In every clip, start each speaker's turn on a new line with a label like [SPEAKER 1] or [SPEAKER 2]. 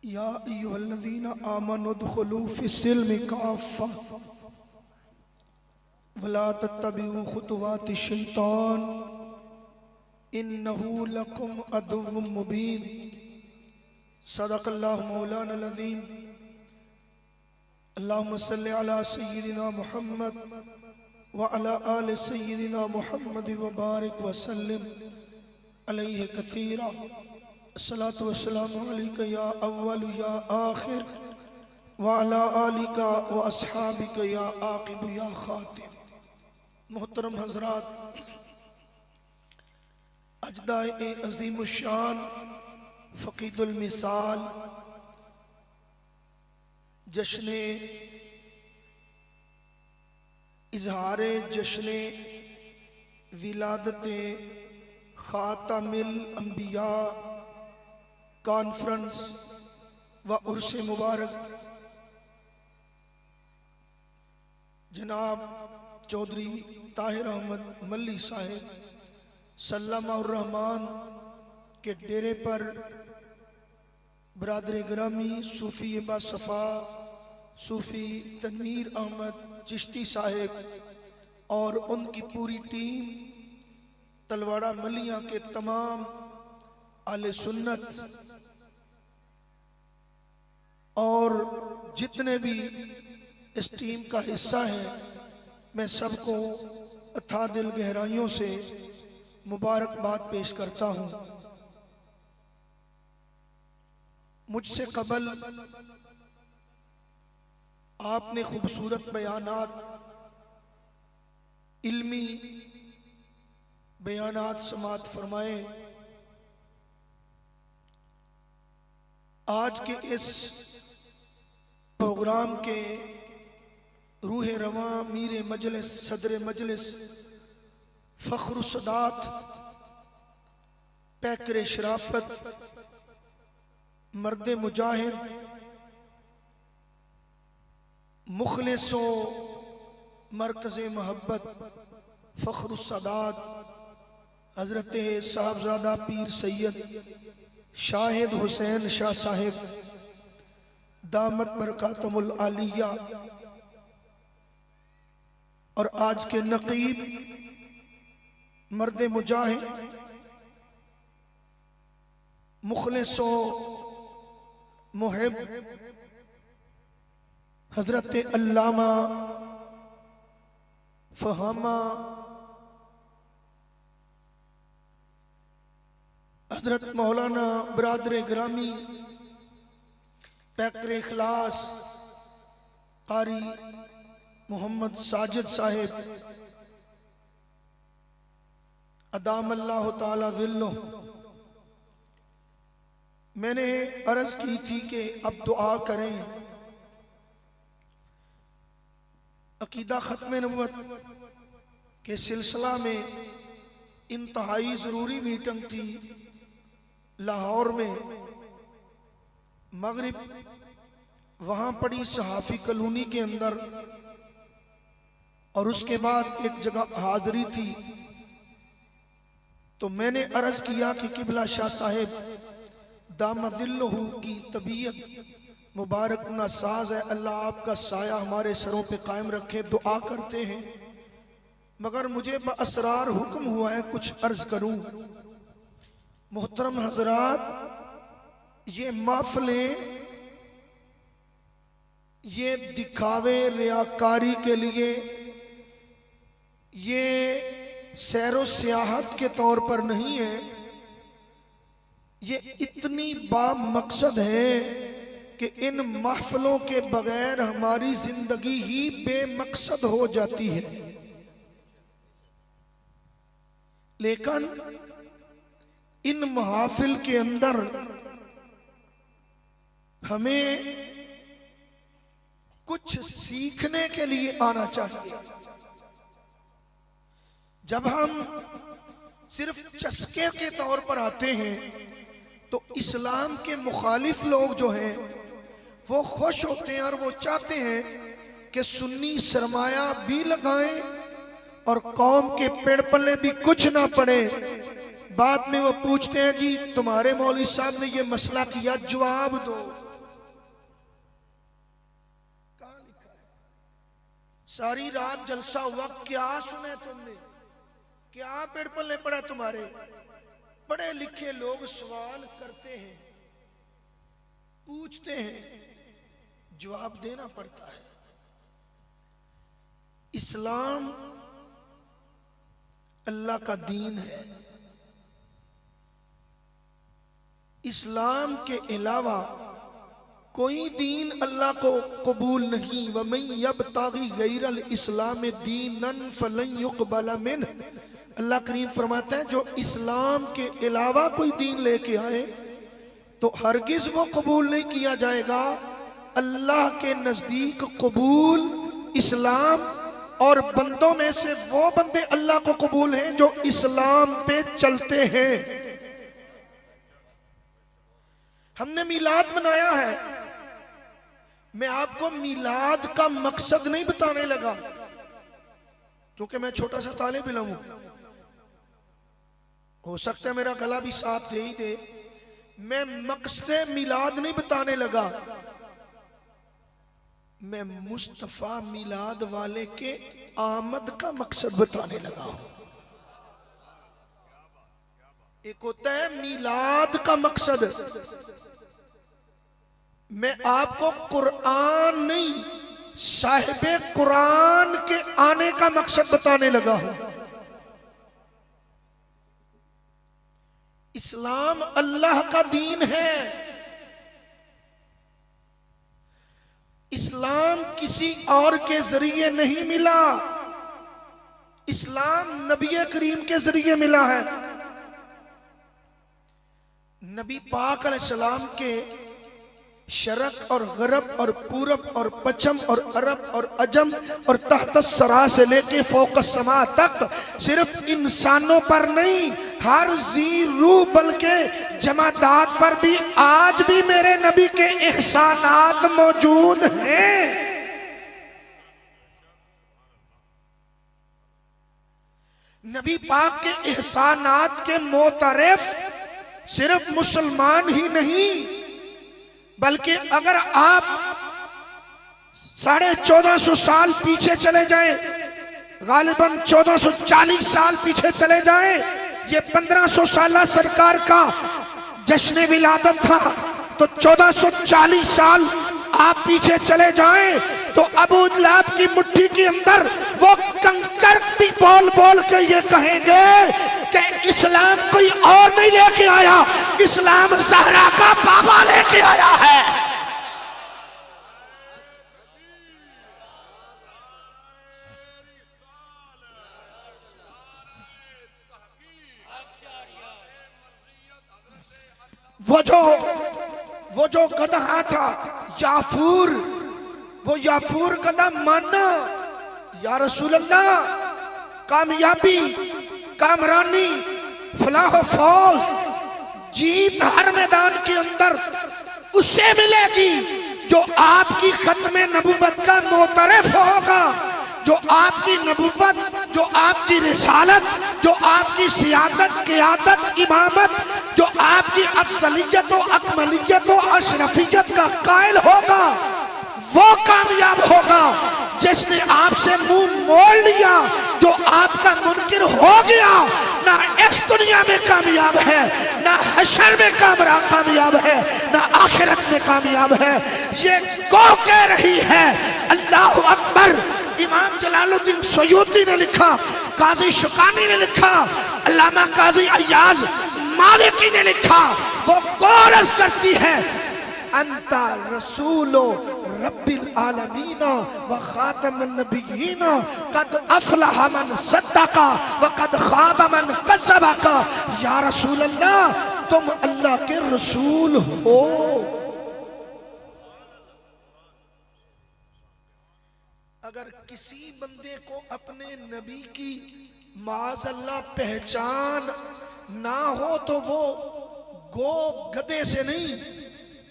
[SPEAKER 1] या अय्युहल्लज़ीना आमनु उद्खुलू फ़िस्सिल्मि काफ़्फ़ा वला तत्तबिउ खुतुवाति शैतान इन्नहु लकुम अदुव्वुम मुबीन। सदक़ल्लाहु मौलाना अज़ीम। अल्लाहुम्मा सल्लि अला सय्यिदिना मुहम्मद व अला आलि सय्यिदिना मुहम्मद व बारिक व सल्लिम अलैहि कसीरा। अस्सलातु वस्सलामु अलैका या अव्वल या आखिर व अला आलिका व अस्हाबिका या आक़िब या खातिम। मोहतरम हज़रात, अजदाए अज़ीमुश्शान फ़क़ीदुल मिसाल जश्ने इज़हारे जश्ने विलादत ख़ातमिल अंबिया कॉन्फ्रेंस व उर्स मुबारक जनाब चौधरी ताहिर अहमद मल्ली साहिब सल्लमाहुर रहमान के डेरे पर बरादर ग्रामी सूफ़ी बासफ़ा सूफ़ी तनवीर अहमद चिश्ती साहिब और उनकी पूरी टीम तलवाड़ा मलिया के तमाम आले सुन्नत और जितने भी इस टीम का हिस्सा है, मैं सबको अथाह दिल गहराइयों से मुबारकबाद पेश करता हूँ। मुझसे कबल आपने खूबसूरत बयानात, इल्मी बयानात समात फरमाए। आज के इस प्रोग्राम के रूह रवां मीर मजलिस सदर मजलिस फ़ख्र सदात पैकर शराफत मर्द मुजाहिद मुखलिसो मरकज़ महब्बत फ़ख्र सदात हज़रत साहबजादा पीर सैयद शाहिद हुसैन शाह साहिब दामत बरकातुहुल आलिया और आज के नकीब मर्द मुजाहिद मुखलिसो मुहिब हजरत अल्लामा फहामा हजरत मौलाना बरादर ग्रामी पैकर इखलास कारी मोहम्मद साजिद साहिब अदाम अल्लाह ताला ज़िल्लुहु। मैंने अर्ज की थी कि अब दुआ करें। अकीदा ख़त्म नबुव्वत के सिलसिला में इंतहाई ज़रूरी मीटिंग थी लाहौर में, मगरिब वहाँ पड़ी सहाफ़ी कॉलोनी के अंदर, और उसके बाद एक जगह हाज़री थी। तो मैंने अर्ज़ किया कि किबला शाह साहिब दामदिल्लहु की तबीयत मुबारक ना साज है, अल्लाह आपका साया हमारे सरों पे कायम रखे। दुआ करते हैं, मगर मुझे बअसरार हुक्म हुआ है कुछ अर्ज़ करूं। मोहतरम हजरात, ये महफ़िलें ये दिखावे रियाकारी के लिए, ये सैरो सियाहत के तौर पर नहीं है, ये इतनी बामकसद है कि इन महफ़िलों के बगैर हमारी जिंदगी ही बेमकसद हो जाती है। लेकिन इन महफिल के अंदर हमें कुछ सीखने के लिए आना चाहिए। जब हम सिर्फ चस्के के तौर पर आते हैं तो इस्लाम के मुखालिफ लोग जो हैं वो खुश होते हैं और वो चाहते हैं कि सुन्नी सरमाया भी लगाएं और कौम के पेड़ पल्ले भी कुछ ना पड़े। बाद में वो पूछते हैं जी तुम्हारे मौलवी साहब ने ये मसला किया, जवाब दो। सारी रात जलसा हुआ, क्या सुने तुमने, क्या पेड़ पलने पड़ा तुम्हारे। पढ़े लिखे लोग सवाल करते हैं, पूछते हैं, जवाब देना पड़ता है। इस्लाम अल्लाह का दीन है। इस्लाम के अलावा कोई दीन अल्लाह को कबूल नहीं। वमन यब्तगी गैरल इस्लाम दीनन फलन युक़बल मिन्ह। अल्लाह करीम फरमाते हैं जो इस्लाम के अलावा कोई दीन लेके आए तो हरगिज वो कबूल नहीं किया जाएगा। अल्लाह के नजदीक कबूल इस्लाम, और बंदों में से वो बंदे अल्लाह को कबूल हैं जो इस्लाम पे चलते हैं। हमने मिलाद मनाया है। मैं आपको मिलाद का मकसद नहीं बताने लगा क्योंकि मैं छोटा सा तालिब इल्म हूं, हो सकता है मेरा गला भी साथ दे ही दे। मैं मकसद मिलाद नहीं बताने लगा, मैं मुस्तफा मिलाद वाले के आमद का मकसद बताने लगा हूं। एक होता है मिलाद का मकसद। मैं आपको कुरान नहीं, साहिबे कुरान के आने का मकसद बताने लगा हूं। इस्लाम अल्लाह का दीन है। इस्लाम किसी और के जरिए नहीं मिला, इस्लाम नबी करीम के जरिए मिला है। नबी पाक अलैहिस्सलाम के शरक और गरब और पूरब और पश्चिम और अरब और अजम और तहत सरा से लेके फोकस समा तक सिर्फ इंसानों पर नहीं, हर जी रूह बल्कि जमादात पर भी आज भी मेरे नबी के एहसानात मौजूद हैं। नबी पाक के एहसानात के मोतरफ सिर्फ मुसलमान ही नहीं, बल्कि अगर आप 1450 साल पीछे चले जाएं, गालिबन 1440 साल पीछे चले जाएं, ये 1500 साल सरकार का जश्न विलादत था, तो 1440 साल आप पीछे चले जाएं तो अबू लहब की मुट्ठी के अंदर वो कंकर बोल बोल के ये कहेंगे कि इस्लाम कोई और नहीं लेके आया, इस्लाम ज़हरा का बाबा लेके आया है। वो जो गधा था याफूर, वो याफूर गधा माना या रसूल अल्लाह, कामयाबी, कामरानी, फलाह फौज, जीत हर मैदान के अंदर उससे मिलेगी जो आपकी खत्म नबुव्वत का मोतरफ होगा, जो आपकी नबुव्वत, जो आपकी रिसालत, जो आपकी सियादत, क़ियादत, इमामत, जो आपकी अफजलियत व अकमलियत व अशरफियत का कायल होगा, वो कामयाब होगा। जिसने आपसे मुंह मोड़ लिया, जो आपका मुनकिर हो गया, ना इस दुनिया में कामयाब है, ना हशर में कामयाब है, ना आखिरत में कामयाब है। ये गो कह रही है अल्लाह अकबर। इमाम जलालुद्दीन सयूती ने लिखा, काजी शुकानी ने लिखा, अल्लामा काजी अय्याज मालिकी ने लिखा, वो कोरस करती है अंता रसूलो रब्बिल आलमीना व खातमुन नबिय्यीना कद अफलह मन सद्दका व कद खाब मन कज़्ज़बका। या रसूल अल्लाह, तुम अल्लाह के रसूल हो। अगर किसी बंदे को अपने नबी की माज़अल्लाह पहचान ना हो तो वो गो गधे से नहीं,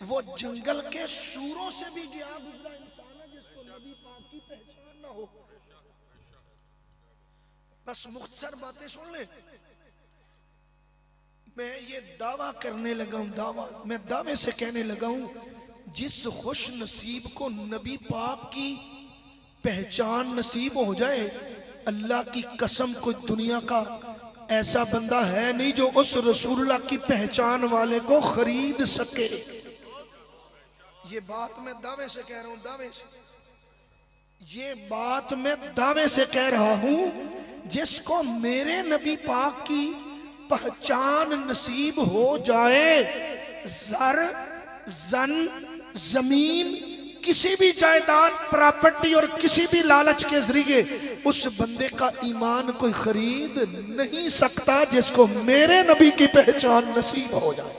[SPEAKER 1] वो जंगल के सूरों से भी गया गुजरा इंसान है जिसको नबी पाक की पहचान ना हो। बस मुख्तसर बातें सुन ले। मैं ये दावा करने लगा हूं, दावा, मैं दावे से कहने लगा हूं, जिस खुश नसीब को नबी पाक की पहचान नसीब हो जाए, अल्लाह की कसम कोई दुनिया का ऐसा बंदा है नहीं जो उस रसूलुल्लाह की पहचान वाले को खरीद सके। ये बात मैं दावे से कह रहा हूं, दावे से, ये बात मैं दावे से कह रहा हूं। जिसको मेरे नबी पाक की पहचान नसीब हो जाए, जर जन जमीन किसी भी जायदाद प्रॉपर्टी और किसी भी लालच के जरिए उस बंदे का ईमान कोई खरीद नहीं सकता जिसको मेरे नबी की पहचान नसीब हो जाए।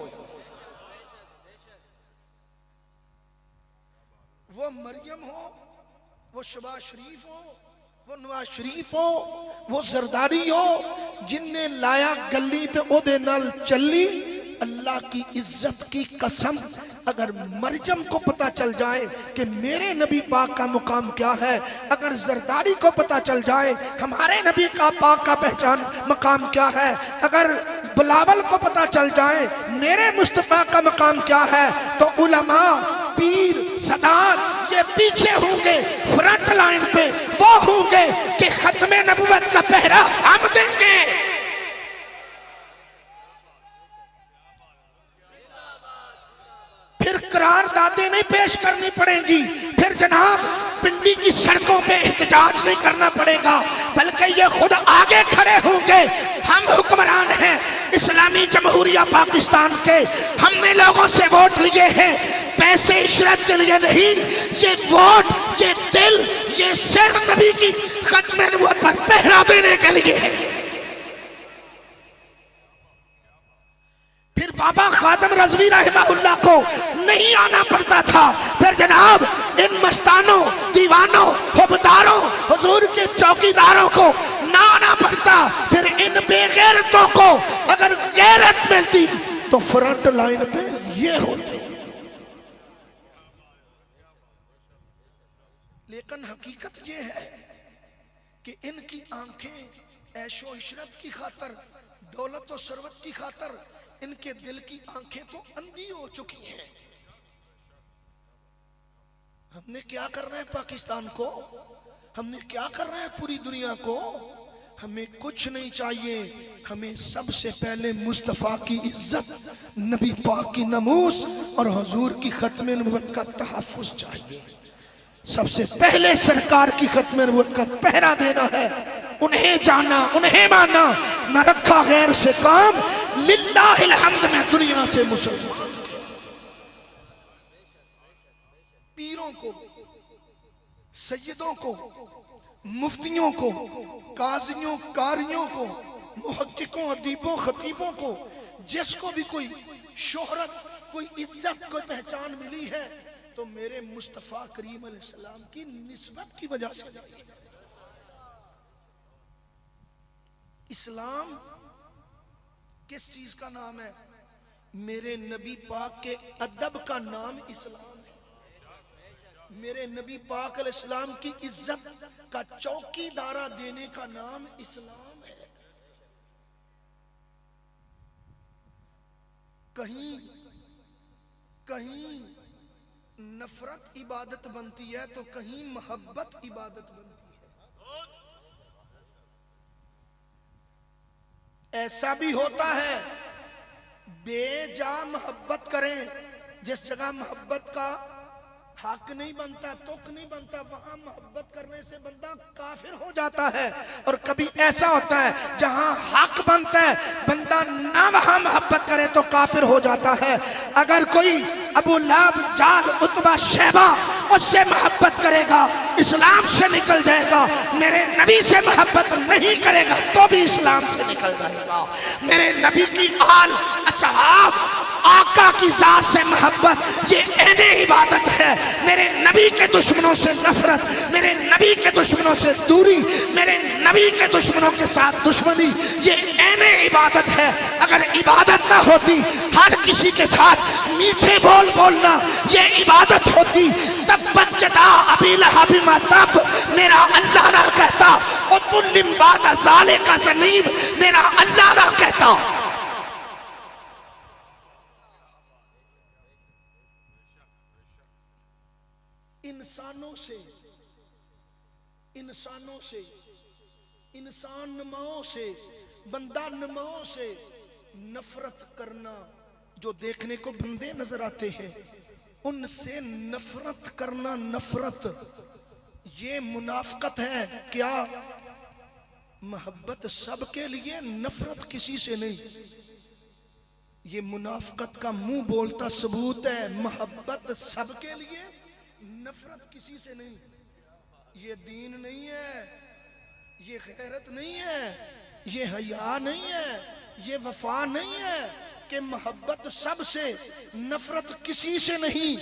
[SPEAKER 1] वो मरियम हो, वो शबाज शरीफ हो, वो नवाज शरीफ हो, वो जरदारी हो, जिनने लाया गली ते ओदे नाल चली। अल्लाह की इज्जत की कसम, अगर मरियम को पता चल जाए कि मेरे नबी पाक का मुकाम क्या है, अगर जरदारी को पता चल जाए हमारे नबी का पाक का पहचान मकाम क्या है, अगर बिलावल को पता चल जाए मेरे मुस्तफा का मकाम क्या है, तो उलमा, पीर, सदात ये पीछे होंगे, फ्रंट लाइन पे वो होंगे कि खत्मे नबुवत का पहरा हम देंगे। फिर करारदादे नहीं पेश करनी पड़ेगी, फिर जनाब पिंडी की सड़कों पे एहतजाज नहीं करना पड़ेगा, बल्कि ये खुद आगे खड़े होंगे। हम हुक्मरान हैं इस्लामी जमहूरिया पाकिस्तान के, हमने लोगों से वोट लिए हैं, पैसे इशरत के लिए नहीं, ये वोट, ये दिल, ये सिर नबी की खत्मे नबूवत पर पहरा देने के लिए है। फिर बाबा खादम रज़वी रहमहुल्लाह को नहीं आना पड़ता था, फिर जनाब इन मस्तानों, दीवानों, हुबदारों, हुजूर के चौकीदारों को ना आना पड़ता। फिर इन बेगैरतों को अगर गैरत मिलती तो फ्रंट लाइन पे ये होते। लेकिन हकीकत ये है कि इनकी आंखें ऐशो इशरत की खातर, दौलत और सरवत की खातर, इनके दिल की आंखें तो अंधी हो चुकी हैं। हमने क्या करना है पाकिस्तान को, हमने क्या करना है पूरी दुनिया को? हमें कुछ नहीं चाहिए, हमें सबसे पहले मुस्तफ़ा की इज्जत, नबी पाक की नमूस और हुजूर की खत्मे नबूवत का तहफ़्फ़ुज़ चाहिए। सबसे पहले सरकार की खत्मे नबूवत का पहरा देना है, उन्हें जाना, उन्हें माना, न रखा गैर से काम। लिल्लाहिल हम्द में दुनिया से मुसलमान पीरों को, सैयदों को, मुफ्तियों को, काजियों, कारियों को, मुहक्किकों, अदीबों, खतीबों को, जिसको भी कोई शोहरत, कोई इज्जत, कोई पहचान मिली है तो मेरे मुस्तफ़ा करीम अलैहिस्सलाम की निस्बत की वजह से। इस्लाम किस चीज का नाम है? मेरे नबी पाक के अदब का नाम इस्लाम है। मेरे नबी पाक अलैहिस्सलाम की इज्जत का चौकीदारा देने का नाम इस्लाम है। कहीं कहीं नफरत इबादत बनती है तो कहीं मोहब्बत इबादत बनती है। ऐसा भी होता है बेजा मोहब्बत करें, जिस जगह मोहब्बत का हक नहीं बनता, तुक नहीं बनता, वहां मोहब्बत करने से बंदा काफिर हो जाता है। और कभी ऐसा होता है जहां हक बनता है बंदा ना वहां मोहब्बत करे तो काफिर हो जाता है। अगर कोई अबू लाब, जाल, उतबा, शैबा उससे मोहब्बत करेगा इस्लाम से निकल जाएगा, मेरे नबी से मोहब्बत नहीं करेगा तो भी इस्लाम से निकल जाएगा। मेरे नबी की आल, असहाब, आका की जात से मोहब्बत ये ऐने इबादत है। मेरे नबी के दुश्मनों से नफरत, मेरे नबी के दुश्मनों से दूरी, मेरे नबी के दुश्मनों के साथ दुश्मनी, ये ऐने इबादत है। अगर इबादत ना होती, हर किसी के साथ मीठे बोल बोलना ये इबादत होती, तब बद्यदा अबी लहब मा तब, मेरा अल्लाह ना कहता, उतुल्लिम बाद ज़ालिका ज़नीब, मेरा अल्लाह ना कहता। इंसानों से इंसानों से, इंसान नुमाओं से, बंदा नुमाओं से नफरत करना, जो देखने को बंदे नजर आते हैं उनसे नफरत करना, नफरत ये मुनाफकत है। क्या? मोहब्बत सबके लिए, नफरत किसी से नहीं। ये मुनाफकत का मुंह बोलता सबूत है। मोहब्बत सबके लिए, नफरत किसी से नहीं। ये दीन नहीं है, ये गैरत नहीं है, ये हया नहीं है, ये वफा नहीं है कि मोहब्बत सबसे, नफरत किसी से नहीं।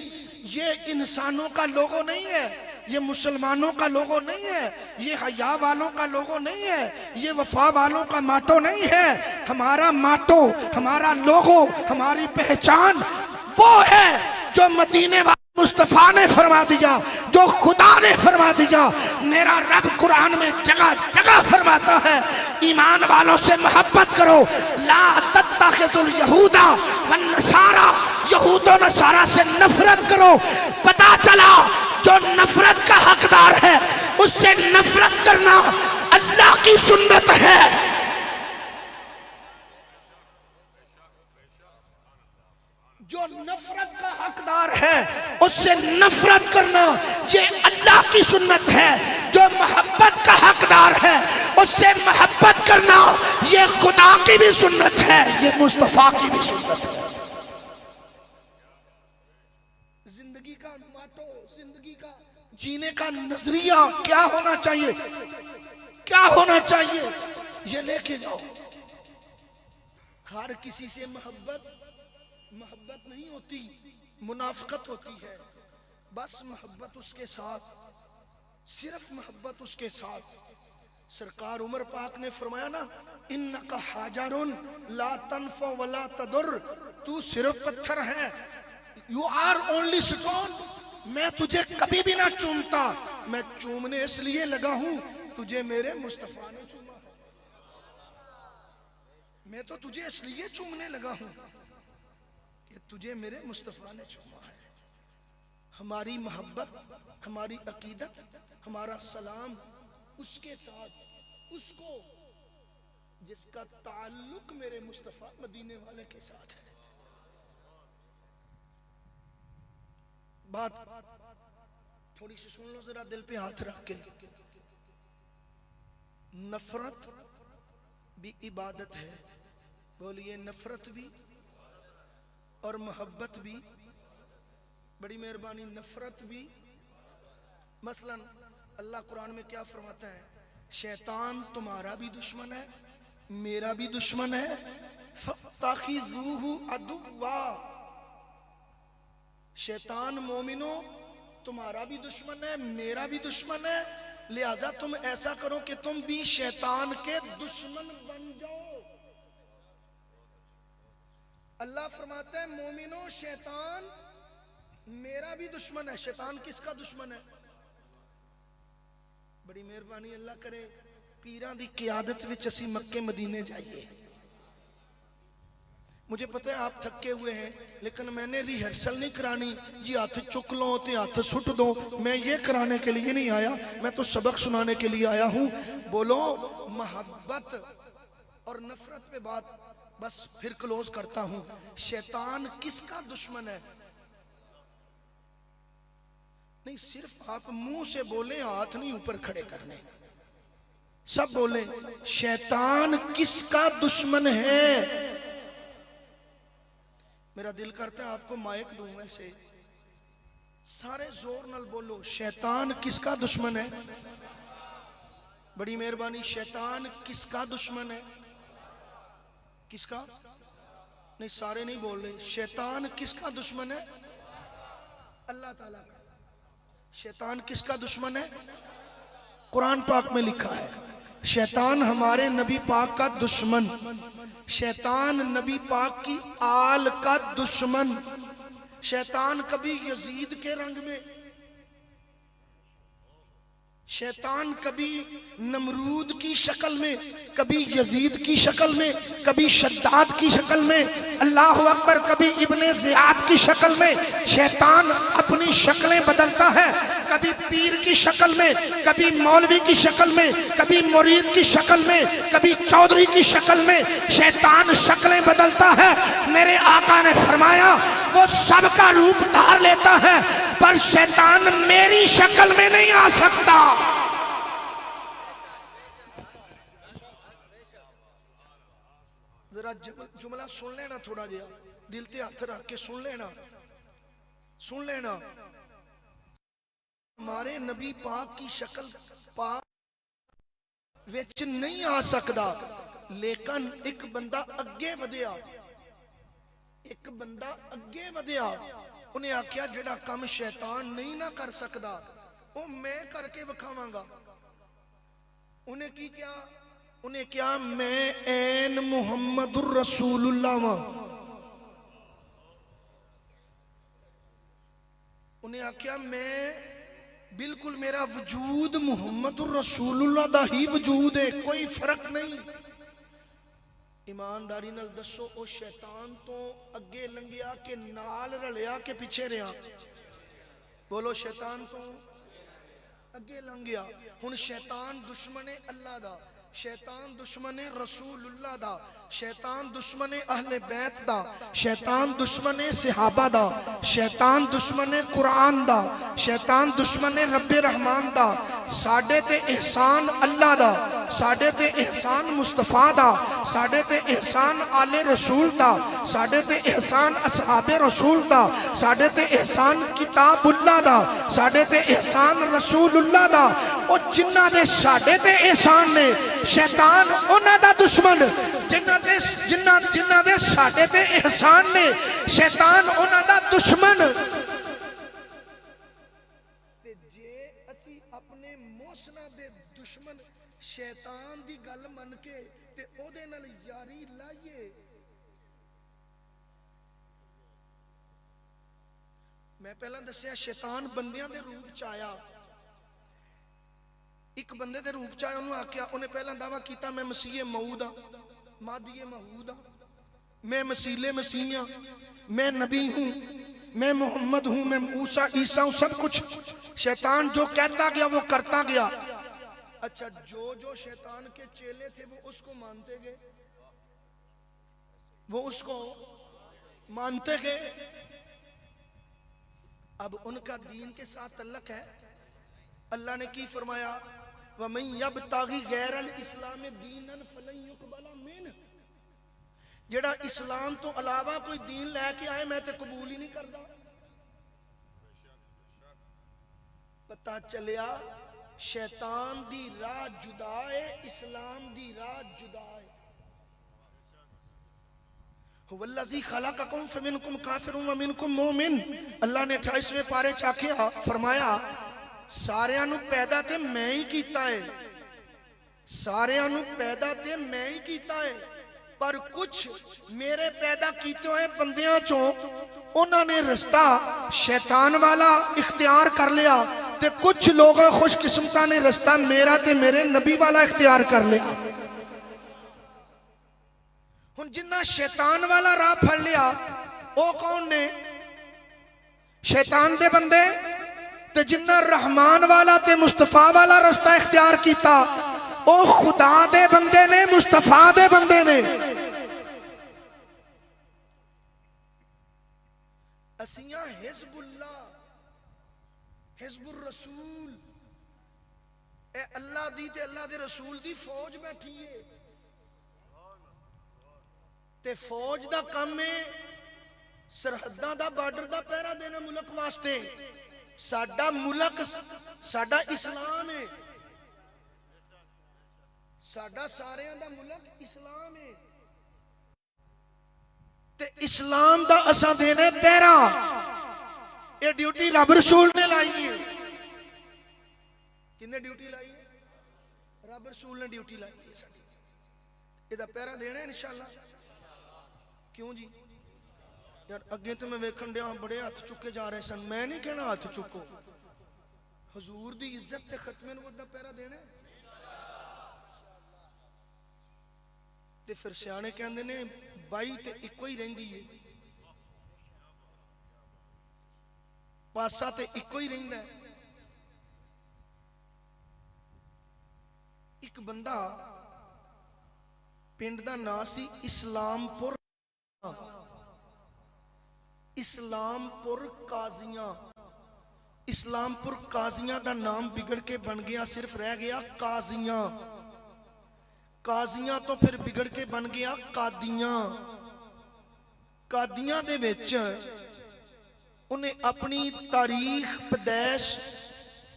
[SPEAKER 1] ये इंसानों का लोगो नहीं है, ये मुसलमानों का लोगो नहीं है, ये हया वालों का लोगो नहीं है, ये वफा वालों का माटो नहीं है। हमारा माटो, हमारा लोगो, हमारी पहचान वो है जो मदीने वाले मुस्तफा ने फरमा दिया, जो खुदा ने फरमा दिया। मेरा रब कुरान में जगह जगह फरमाता है, ईमान वालों से मोहब्बत करो। ला तत्तखिजुल यहूदा वन नसारा, यहूद और नसारा से नफरत करो। पता चला जो नफरत का हकदार है उससे नफरत करना अल्लाह की सुन्नत है। जो नफरत का हकदार है उससे नफरत करना ये अल्लाह की सुन्नत है। जो मोहब्बत का हकदार है उससे मोहब्बत करना ये खुदा की भी सुन्नत है, ये मुस्तफा की भी सुन्नत है। जिंदगी का माटो, जिंदगी का जीने का नजरिया क्या होना चाहिए, क्या होना चाहिए, ये लेके जाओ। हर किसी से मोहब्बत नहीं होती, मुनाफकत होती है। बस मोहब्बत उसके साथ, सिर्फ मोहब्बत उसके साथ। सरकार उमर पाक ने फरमाया ना, इन्नका हाजरुन ला तनफा वला तदुर, तू सिर्फ पत्थर है, यू आर ओनली स्टोन। मैं तुझे कभी भी ना चूमता, मैं चूमने इसलिए लगा हूं तुझे मेरे मुस्तफा ने चूमा है। मैं तो तुझे इसलिए चूमने लगा हूं कि तुझे मेरे मुस्तफा ने चूमा है। हमारी मोहब्बत, हमारी अकीदत, हमारा सलाम उसके साथ, उसको जिसका ताल्लुक मेरे मुस्तफा मदीने वाले के साथ है। बात थोड़ी सी सुन लो जरा, दिल पे हाथ रख के। नफरत भी इबादत है, बोलिए नफरत भी और मोहब्बत भी। बड़ी मेहरबानी, नफरत भी। मसलन अल्लाह कुरान में क्या फरमाता है, शैतान तुम्हारा भी दुश्मन है, मेरा भी दुश्मन है, फत्तखिज़ूहु अदुव्वा। शैतान मोमिनो तुम्हारा भी दुश्मन है, मेरा भी दुश्मन है, लिहाजा तुम ऐसा करो कि तुम भी शैतान के दुश्मन बन जाओ। अल्लाह फरमाता है मोमिनो शैतान मेरा भी दुश्मन है। शैतान किसका दुश्मन है? बड़ी मेहरबानी, अल्लाह करे पीरां दी क़ियादत विच असीं मक्के मदीने जाइए। मुझे पता है आप थके हुए हैं, लेकिन मैंने रिहर्सल नहीं करानी, ये हाथ चुक लो तो हाथ सुट दो, मैं ये कराने के लिए नहीं आया, मैं तो सबक सुनाने के लिए आया हूं। बोलो मोहब्बत और नफरत पे बात, बस फिर क्लोज करता हूं। शैतान किसका दुश्मन है? नहीं, सिर्फ आप मुंह से बोले, हाथ नहीं ऊपर खड़े करने, सब बोले शैतान किसका दुश्मन है। मेरा दिल करता है आपको माइक दूं, ऐसे सारे जोर नाल बोलो, शैतान किसका दुश्मन है? बड़ी मेहरबानी, शैतान किसका दुश्मन है? किसका? नहीं, सारे नहीं बोल रहे। शैतान किसका दुश्मन है? अल्लाह ताला का। शैतान किसका दुश्मन है? कुरान पाक में लिखा है, शैतान हमारे नबी पाक का दुश्मन, शैतान नबी पाक की आल का दुश्मन। शैतान कभी यजीद के रंग में, शैतान कभी नमरूद की शक्ल में, कभी यजीद की शक्ल में, कभी शद्दाद की शक्ल में, अल्लाह अकबर, कभी इब्ने ज़ियाद की शक्ल में शैतान अपनी शक्लें बदलता है। कभी पीर की शक्ल में, कभी मौलवी की शक्ल में, कभी मुरीद की शक्ल में, कभी चौधरी की शक्ल में शैतान शक्लें बदलता है। मेरे आका ने फरमाया वो सबका रूप धार लेता है, पर शैतान मेरी शक्ल में नहीं आ सकता। जरा जुमला सुन लेना, थोड़ा जिहा दिल ते हाथ रख के सुन लेना, सुन लेना। हमारे नबी पाक की शक्ल पाक विच नहीं आ सकता, लेकिन एक बंदा अगे वधिया, एक बंदा अगे वधिया, उन्हें आख्या जेड़ा काम शैतान नहीं ना कर सकता वो मैं करके विखावांगा। उन्हें की क्या? उन्हें क्या? मैं ऐन मुहम्मदुर रसूलुल्लाह वां। उन्हें आख्या मैं बिल्कुल, मेरा वजूद मुहम्मदुर रसूलुल्लाह दा ही वजूद है, कोई फर्क नहीं। ईमानदारी नाल दसो ओ शैतान तो अगे लंघिया के नाल रलिया के पीछे रहा? बोलो, शैतान तो अगे लंघिया। हुण शैतान दुश्मन है अल्लाह दा, शैतान दुश्मन है रसूलुल्लाह दा, शैतान दुश्मन है अहले बैत दा, शैतान दुश्मन है सहाबा दा, शैतान दुश्मन है कुरान दा, शैतान दुश्मन है रब्बे रहमान दा। साडे ते एहसान अल्लाह दा, साडे ते एहसान मुस्तफा दा, साडे ते एहसान आले रसूल दा, साडे ते एहसान असहाबे रसूल दा, साडे ते एहसान किताबुल्लाह दा, साडे ते एहसान रसूलुल्लाह दा। और जिन्ना दे साडे ते एहसान ने शैतान उन्हां दा दुश्मन, जिन्ना दे साडे ते एहसान ने शैतान उन्हां दा दुश्मन। ते जे असी अपने मोहसना दे दुश्मन शैतान दी गल मन के ते ओदे नाल यारी लाइए, मैं पहला दसिया शैतान बंदियां दे रूप च आया, एक बंदे दे रूप च आया, उन्होंने आख्या, उन्हें पहला दावा किया मैं मसीह मऊद हाँ, मादिए महूद हाँ, मैं मसीले मसीह हाँ, मैं नबी हूँ, मैं मोहम्मद हूँ, मैं मूसा ईसा हूँ, सब कुछ। शैतान जो कहता गया वो करता गया। अच्छा, जो जो शैतान के चेले थे वो उसको मानते गए, वो उसको मानते गए। अब उनका दीन के साथ तल्लक है। अल्लाह ने की फरमाया, वमन यब्तगी गैरल इस्लाम दीनन फलन युकबला मिन, जेड़ा इस्लाम तो अलावा कोई दीन लैके आए मैं तो कबूल ही नहीं करता। पता चलिया शैतान दी राह जुदा है, इस्लाम दी राह जुदा है। हुवल्लज़ी खलक़कुम फमिनकुम काफिरुन व मिनकुम मोमिन। अल्लाह ने 28वें पारे च आख्या, फरमाया सारियां नू पैदा ते मैं ही कीता है, सारियां नू पैदा ते मैं ही कीता है, पर कुछ मेरे पैदा कीते हुए बंदियां चों उन्होंने रास्ता शैतान वाला इख्तियार कर लिया, ते कुछ लोग खुशकिस्मता ने रास्ता मेरा ते मेरे नबी वाला इख्तियार कर लिया। हुण जिन्ना शैतान वाला राह फड़ लिया वो कौन ने? शैतान दे बंदे। ते जिन्ना रहमान वाला ते मुस्तफा वाला रास्ता इख्तियार किया वो खुदा दे बंदे ने, मुस्तफा दे बंदे ने। असियां हिज़्बुल्लाह, हिज़्बुर रसूल, ए अल्लाह दी ते अल्लाह दे रसूल दी फौज बैठी है, ते फौज दा काम है सरहदां दा बार्डर दा पहरा देना मुल्क वास्ते। साडा मुल्क साडा इस्लाम है, साडा सारियां दा मुल्क इस्लाम है, ते इस्लाम दा असां देने पहरा। ये ड्यूटी रब रसूल ने लाई है। किन्ने ड्यूटी लाई है? रब रसूल ने ड्यूटी लाई है साडी। इहदा पहरा देना है इंशाअल्लाह। क्यों जी? यार अगे तो मैं वेखन दिया बड़े हाथ चुके जा रहे सन, मैं नहीं कहना हाथ चुको, हजूर दी इज्जत ते खत्मे नबुव्वत दा पहरा देना ते फिर सियाने कहंदे ने बाई ते इको ही रहिंदी है, पासा ते इको ही रहिंदा है। एक बंदा पिंड दा नाम सी इस्लामपुर, इस्लामपुर काजियां। इस्लामपुर काजियां दा नाम बिगड़ के बन गया, सिर्फ रह गया काजियां। काजियां तो फिर बिगड़ के बन गया कादियां। कादियां दे विच उन्हें अपनी तारीख पैदाइश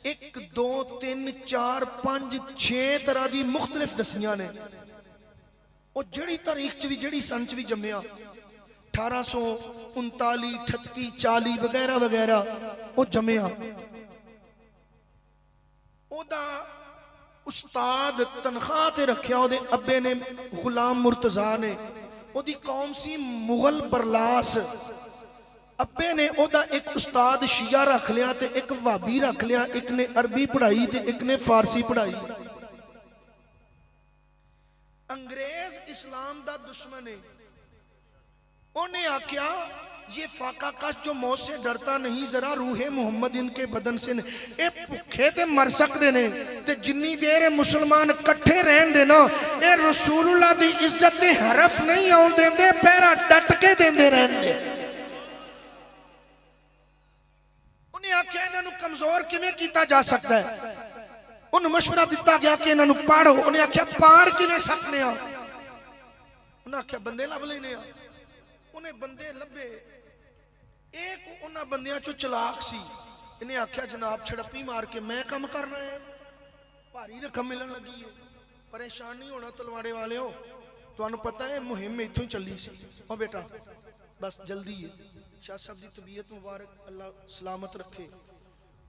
[SPEAKER 1] 1 2 3 4 5 6 तरह की मुख्तलिफ दसियां ने। और जड़ी तारीख च भी जड़ी सन च भी जम्मिया 1839 38 40 वगैरह वगैरह वो जम्मिया। ओदा उस्ताद तनख्वाह ते रखिया ओदे अब्बे ने गुलाम मुर्तजा ने। ओदी कौम सी मुगल बरलास। अब्बे ने ओदा एक उस्ताद शिया रख लिया ते एक वाबी रख लिया, एक ने अरबी पढ़ाई ते एक ने फारसी पढ़ाई। अंग्रेज इस्लाम दा दुश्मन है। उन्हें आख्या ये फाका कश जो मौत से डरता नहीं, जरा रूहे मोहम्मद इनके बदन से ए भुखे ते मर सकते ने ते जिन्नी देर मुसलमान कट्ठे रहन देना ए रसूलुल्लाह दी इज्जत दे हरफ नहीं आउण देंदे, पहरा डट के देंदे रहंदे। उन्हें आख्या इन्हां नूं कमजोर किवें कीता जा सकता है। उन्हें मशवरा दिता गया कि इन्हां नूं पाड़ो। उन्हें आख्या पाड़ किवें सकने आ। उन्हें आख्या बंदे लभ लेने आ। उन्हें बंदे लभे। एक उन्हां बंदियां चो चलाक सी। इन्हें आख्या जनाब छड़प्पी मार के मैं काम करना है, भारी रकम मिलन लगी है, परेशान नहीं होना तलवाड़े वाले हो, तुहानू पता है मुहिम इत्थों ही चली सी। ओ बेटा बस जल्दी है, शाह साहब की तबीयत मुबारक अल्लाह सलामत रखे।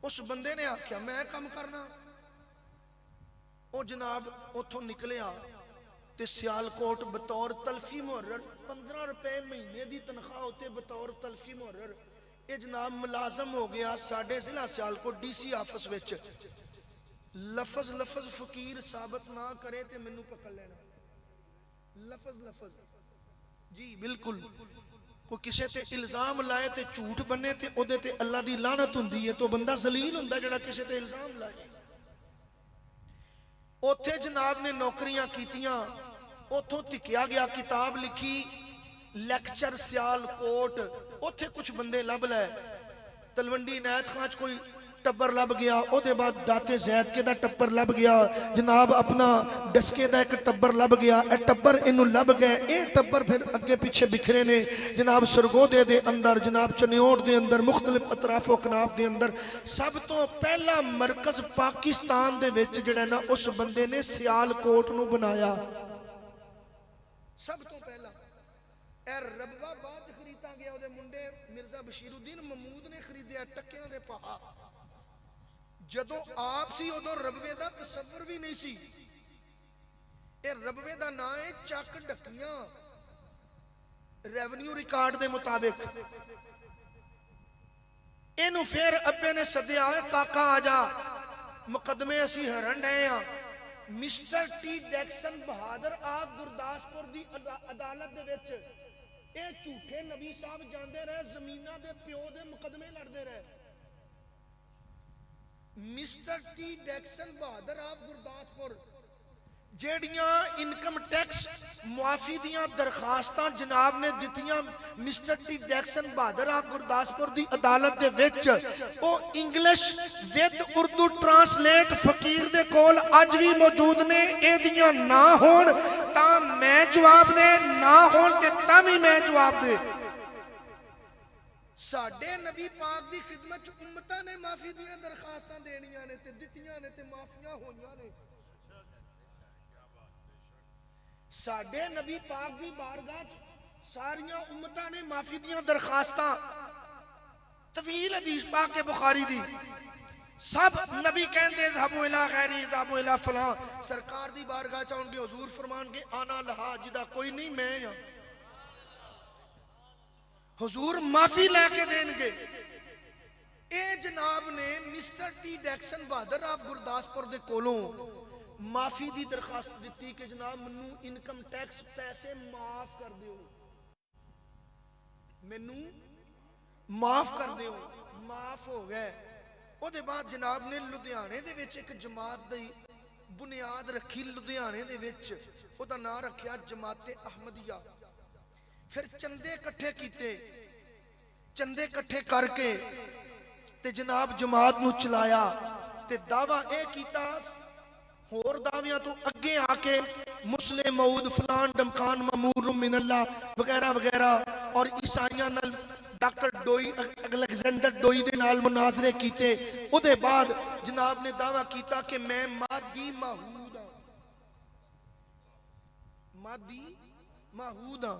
[SPEAKER 1] उस बंदे ने आख्या मैं काम करना। ओ जनाब उथों निकलिया ते सियालकोट बतौर तलफी मुहर्रर 15 रुपए महीने की तनख्वाह होते बतौर तलफी मुहर्रर ये जनाब मुलाजम हो गया साडे जिला सियालकोट डीसी ऑफिस विच। लफज लफज फकीर साबित ना करे ते मैनू पकड़ लेना। लफज लफज जी बिल्कुल। कोई किसी ते इल्जाम लाए ते झूठ बने ते ओदे ते अल्लाह दी लानत हुंदी है, तो बंदा जलील हुंदा जिहड़ा किसी ते इल्जाम लाए। उथे जनाब ने नौकरियां कीतियां, उथों धिक्या गया, किताब लिखी लैक्चर सियालकोट। उथे कुछ बंदे लभ लै। तलवंडी नायत खां च कोई टब्बर लभ गया, ओदे बाद दाते जैद के दा टब्बर लभ गया, जनाब अपना डसके दा एक टब्बर लभ गया। ए टब्बर इनू लभ गए। ए टब्बर फिर अगे पिछे बिखरे ने जनाब सरगोदे दे अंदर, जनाब चनियोट दे अंदर, मुख्तलिफ अतराफो कनाफ दे अंदर। सब तो पहला मरकज पाकिस्तान दे विच जिहड़ा ना उस बंदे ने सियालकोट नू बनाया। सब तो पहला ए रबवा बाद खरीदा गया। ओदे मुंडे मिर्जा बशीरुद्दीन महमूद ने खरीदिया टक्कियां दे भाव। जदों आप सी उदों रबवे दा तसव्वुर भी नहीं सी। ए रबवे दा नाम है चक ढक्कियां, रेवन्यू रिकॉर्ड दे मुताबिक। इनू फिर अब्बे ने सद्या, काका आ जा, मुकदमे असी हरन डे आ। मिस्टर टी डैक्सन बहादुर आप गुरदासपुर दी अदालत दे विच ए झूठे नबी साहब जांदे रहे, जमीनां दे प्यो दे मुकदमे लड़दे रहे। मिस्टर टी डैक्सन बहादुर आप गुरदासपुर जेड़ियां इनकम टैक्स मुआफी दियां दरखास्तां जनाब ने दित्तियां मिस्टर टी डैक्सन बहादुर आप गुरदासपुर दी अदालत दे विच, ओ इंग्लिश विद उर्दू ट्रांसलेट फकीर दे कोल अज भी मौजूद ने। एदियां ना होण तां मैं जवाब दे, ना होण ते तां भी मैं जवाब दे। साडे नबी पाक दी खिदमत च उम्मतां ने माफी दियां दरखास्तां देनियां ने ते दित्तियां ने ते माफियां होईयां ने। साडे नबी पाक दी बारगाह च सारियां उम्मतां ने माफी दियां दरखास्तां। तवील हदीस पाक के बुखारी दी सब नबी कहंदे ज़हबू इला गैरी ज़हबू इला फलां। सरकार दी बारगाह च आउणगे, हुजूर फरमानगे आना लहा, जिदा कोई नहीं मैं हां। हुजूर माफी लैके देंगे। ए जनाब ने मिस्टर टी डैक्सन बहादुर आप गुरदासपुर दे कोलों माफी दी दरखास्त दी कि जनाब मैनू इनकम टैक्स पैसे माफ कर दियो, मैनू माफ कर दियो। माफ हो गए। ਉਹਦੇ ਬਾਅਦ जनाब ने लुधियाने दे विच एक जमात दी बुनियाद रखी, लुधियाने दे विच ਉਹਦਾ नाम रखिया जमाते अहमदिया। फिर चंदे इकट्ठे कीते, चंदे इकट्ठे करके ते जनाब जमात नू चलाया ते दावा यह कीता होर दावियां तो अगे आके मुस्लिम मऊद फलान डमकान ममूर मिनल्ला वगैरह वगैरह और ईसाइयां नाल डॉक्टर डोई अलेक्जेंडर डोई दे नाल मुनाजरे कीते। उहदे बाद जनाब ने दावा कीता कि मैं मादी माहूद हां, मादी माहूद हां।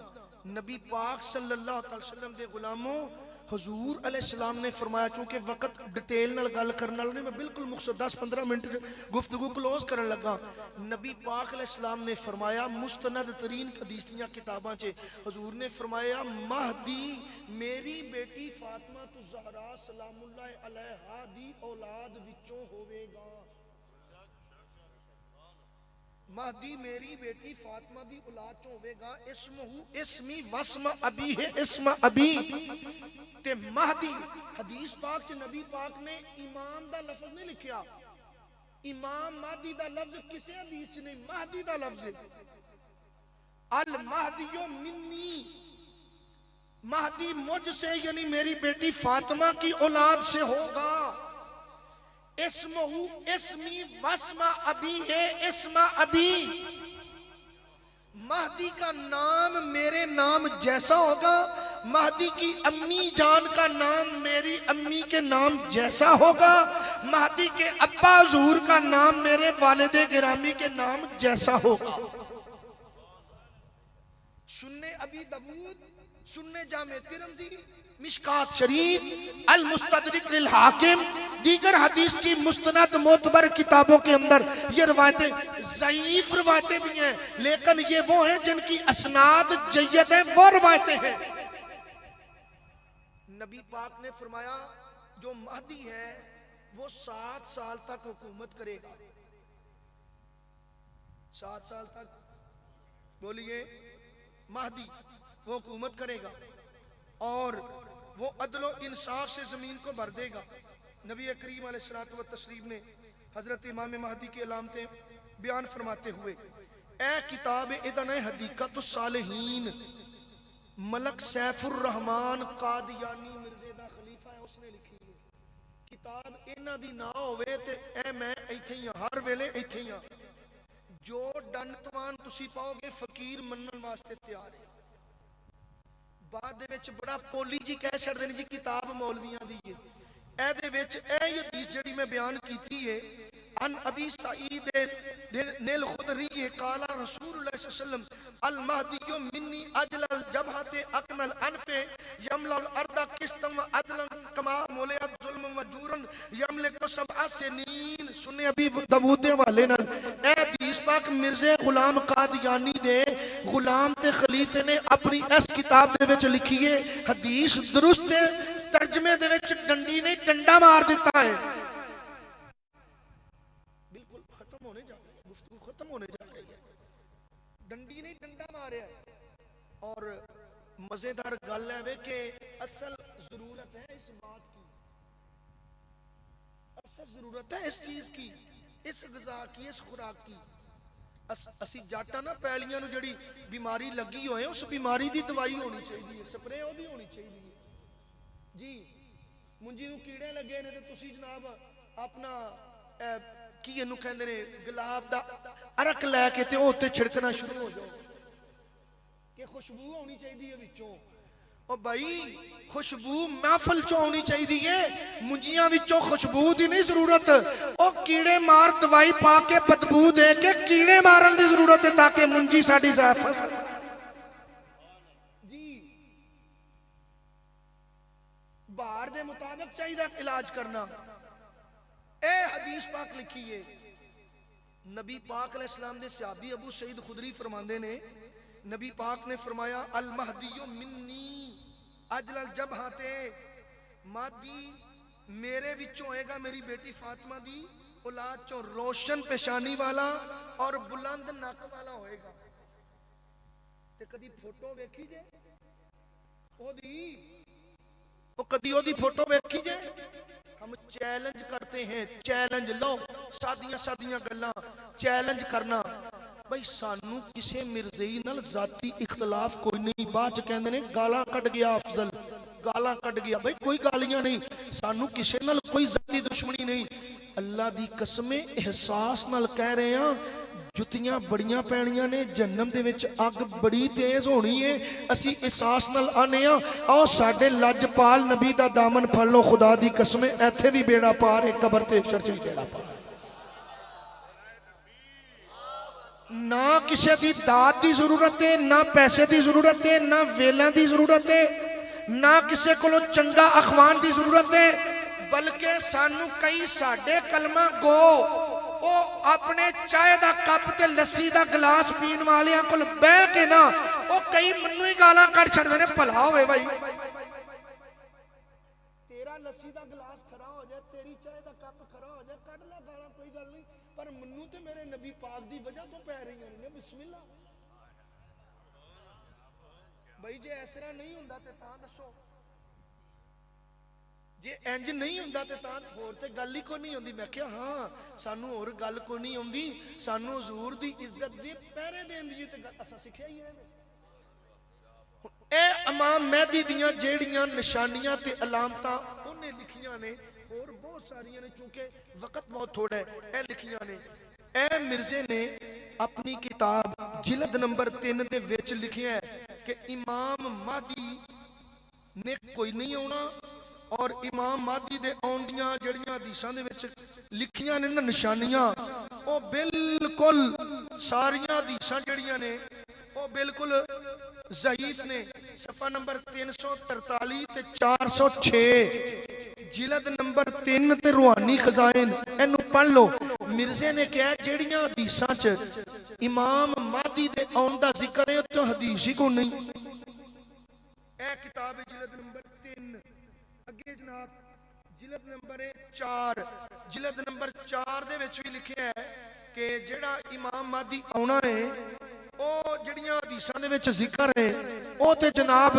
[SPEAKER 1] नबी पाक सल्लल्लाहु अलैहि वसल्लम दे गुलामों हजूर अलैहिस्सलाम ने फरमाया, चूंकि वक्त डिटेल नाल गल करने वाला नहीं, मैं बिल्कुल मुख्तसर 10-15 मिनट गुफ्तगू क्लोज करने लगा। नबी पाक अलैहिस्सलाम ने फरमाया मुस्तनद तरीन हदीस दी किताबां च हजूर ने फरमाया महदी मेरी बेटी फातिमा तो ज़हरा सलामुल्लाह अलैहा दी औलाद विचों होवेगा। महदी मेरी बेटी फातिमा दी औलाद चों होवेगा। इस्महु इस्मी वस्म अबी है इस्म अबी ते महदी। हदीस पाक च नबी पाक ने इमाम दा लफ्ज नहीं लिखिया, इमाम महदी दा लफ्ज किसी हदीस च नहीं, महदी दा लफ्ज है। अल महदियो मिन्नी, महदी मुझसे यानी मेरी बेटी फातिमा की औलाद से होगा। इस्महु इस्मी वस्मा अबी है इस्मा अबी, महदी का नाम मेरे नाम जैसा होगा, महदी की अम्मी जान का नाम मेरी अम्मी के नाम जैसा होगा, महदी के अब्बा हुजूर का नाम मेरे वालिदे गिरामी के नाम जैसा होगा। सुन्ने अबी दबूद, सुन्ने जामे तिरमिज़ी, मिशकात शरीफ, अल मुस्तदरिक लिल हाकिम, दीगर हदीस की मुस्तनद मोतबर किताबों के अंदर ये रवायतें ज़ईफ रवायतें भी हैं, लेकिन ये वो हैं जिनकी असनाद जय्यद है, वो रवायतें हैं। नबी पाक ने फरमाया जो महदी है वो 7 साल तक हुकूमत करेगा। 7 साल तक बोलिए महदी वो हुकूमत करेगा और वो अदलो इंसाफ से जमीन को भर देगा। नबी करीम अलैहिस्सलातु व तस्लीम ने हजरत इमाम महदी की अलामतें बयान फरमाते हुए ए किताब इदन हदीकत सालिहीन, मलक सैफुर रहमान कादियानी मिर्जे दा खलीफा है उसने लिखी है। किताब इन्हां दी ना होवे ते ए मैं इत्थे ही हर वेले इत्थे ही जो डनतवान तुसी पाओगे फकीर मनन वास्ते तैयार है। बाद दे विच बड़ा पोली जी कह छड़दे ने जी किताब मौलवियां दी है। ए विच ए हदीस जिहड़ी मैं बयान कीती है अन अबी सईद निल खुदरी काला रसूलुल्लाह सल्लल्लाहु अलैहि वसल्लम अल महदियो मिन्नी अजलल जबहते अकनल अनफे यमलल अर्दा किस्तम अदलन कमा मोलियत जुल्म व जूरन यमलिकु सबअ सनीन। सुने अभी दबूद दे हवाले नाल ए हदीस पाक मिर्जे गुलाम कादियानी दे गुलाम ते खलीफे ने अपनी इस किताब दे विच लिखी है। हदीस दुरुस्त है, तर्जमे दे विच डंडी ने डंडा मार दिता है। बिल्कुल खत्म होने जा रही है, गुफ्तगू खत्म होने जा रही है। डंडी ने डंडा मारिया और मजेदार गल है कि असल जरूरत है इस बात की, असल जरूरत है इस चीज की, इस ग़िज़ा की, इस खुराक की। असी जट ना पैलियां नूं जिहड़ी बीमारी लगी होए उस बीमारी की दवाई होनी चाहिए, स्प्रे वो भी होनी चाहिए जी। मुंजी नूं कीड़े लगे ने तो तुसी जनाब अपना की इहनूं कहंदे ने गुलाब दा अरक लैके ते ओह उत्ते छिड़कना शुरू हो जाओ कि खुशबू होनी चाहिए है विचों। ओ भाई खुशबू महफल चो आनी चाहिए, मुंजियां विचों खुशबू की नहीं जरूरत। ओ कीड़े मार दवाई पा के बदबू दे के कीड़े मारन की जरूरत है ताकि मुंजी साडी जी बाहर दे मुताबिक चाहिए इलाज करना। ए हदीस पाक लिखी है नबी पाक अलैहिस्सलाम दे सहाबी अबू सईद खुदरी फरमांदे ने नबी पाक ने फरमाया अल महदियो मिन्नी अजलल जबहते, महदी मेरे विचों होएगा मेरी बेटी फातिमा दी औलाद चों रोशन पेशानी वाला और बुलंद नक वाला होएगा। ते कदी फोटो वेखी जे ओदी, वो कदी ओदी फोटो वेखी जे? हम चैलेंज करते हैं, चैलेंज लो, सादियां सादियां गल्लां चैलेंज करना। भाई सानू किसे मिर्ज़ई नाल जाती इख्तलाफ कोई नहीं। बाद च कहंदे ने गालां कट गया अफजल, गालां कट गया। भाई कोई गालियां नहीं, सानू किसे नाल कोई जाती दुश्मनी नहीं। अल्लाह दी कसमे एहसास नाल कह रहे हैं, जुतियां बड़ियां पैणियां ने, जन्नम दे विच अग बड़ी तेज होनी है। असी एहसास नाल आने आओ साडे लजपाल नबी दा दामन फड़ लो। खुदा दी कसमे इत्थे भी बेड़ा पार है, कबर ते चर्च भी बेड़ा पार। ना किसी की दात की जरूरत है, ना पैसे की जरूरत है, ना वेलों की जरूरत है, ना किसी को चंगा अखवान की जरूरत है। बल्कि सानू कई साडे कलमा गो वो अपने चाय का कप ते लस्सी का गिलास पीण वालियां कोल बह के ना वो कई मन्नू ही गालां कढ़ छड़दे ने। भला होवे भाई, तेरा लस्सी का गिलास खरा हो जाए, तेरी चाय का कप खरा हो जाए, कढ़ ला गालां, कोई गल नहीं। पर मन्नू ते मेरे नबी पाक दी वजह तो पै रही ने। बिस्मिल्लाह भाई, जे इस तरह नहीं हुंदा ते तां दसो, जे इंज नहीं हुंदा ते तां होर ते गल ही कोई नहीं हुंदी। मैं क्या हाँ सानू होर गल कोई नहीं आउंदी, सानू हुजूर दी इज्जत दे पहरे देण दी ते असां सिੱਖਿਆ ही है। ए इमाम मेहदी दियां जेड़ियां निशानियां ते अलामतां उन्हें लिखियां ने, और बहुत सारियां ने, चूंकि वक्त बहुत थोड़ा है, ए लिखियां ने। ए मिर्जे ने अपनी किताब जिलद नंबर 3 दे विच लिखिया है कि इमाम महदी ने कोई नहीं आना, और इमाम महदी दे आउण दियां जड़ियां हदीसां दे विच लिखियां ने ना निशानियां, ओ बिल्कुल सारियां हदीसां जड़ियां ने ओ बिल्कुल ज़ईफ ने। सफा नंबर 343 ते 406 जिलद नंबर 3 ते रूहानी खजाइन, इनू पढ़ लो। मिर्जे ने कहा जेड़ियां हदीसां च इमाम महदी दे आउण दा जिक्र है तो हदीस ही कोई नहीं। ए किताब है जिलद नंबर 3, अगे जनाब जिलद नंबर 4, जिलद नंबर 4 दे विच भी लिखिया है कि जेड़ा इमाम महदी आउणा है ओ जड़ियां हदीसां दे विच जिक्र है ओ ते जनाब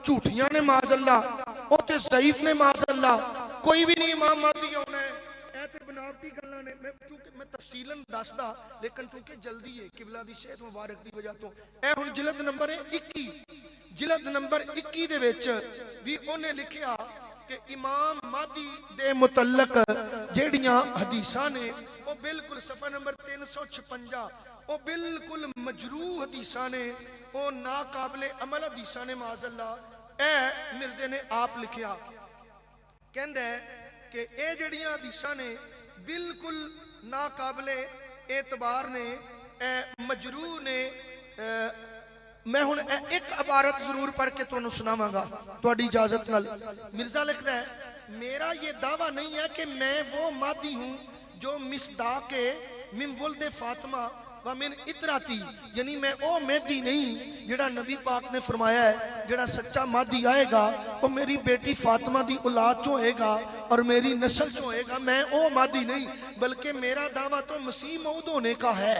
[SPEAKER 1] झूठियां ने माज़अल्लाह, ओ ते ज़ईफ ने माज़अल्लाह। कोई भी नहीं इमाम महदी आउणा है, ए ते बनावटी गल्लां ने। मैं चूंकि मैं तफसीलन दसदा, लेकिन चूंकि जल्दी है किबला दी सेहत मुबारक दी वजह तो। ए हुण जिलद नंबर 21, जिलद नंबर 21 दे विच भी उन्हें लिखिया कि इमाम महदी दे मुतल्लक जेड़ियां हदीसां ने वो बिल्कुल सफा नंबर 356 वो बिल्कुल मजरूह हदीसां ने, वो नाकाबिले अमल हदीसां ने माज़अल्लाह। ए मिर्जे ने आप लिखिया कहंदा है कि ये जड़ियां हदीसां ने बिल्कुल नाकाबिले एतबार ने, मजरूह ने। मैं हुण एक इबारत जरूर पढ़ के तुहानू सुनावांगा तुहाडी इजाजत नाल। मिर्जा लिखदा है, मेरा ये दावा नहीं है कि मैं वो मादी हूँ जो मिसदाके मिन वुल्दे फातिमा व मिन इतराती, यानी मैं वो मेहदी नहीं जेड़ा नबी पाक ने फरमाया है जेड़ा सच्चा मादी आएगा वो मेरी बेटी फातिमा दी औलाद चो होएगा और मेरी नस्ल चो होएगा। मैं वो मादी नहीं, बल्कि मेरा दावा तो मसीह मौद होने का है,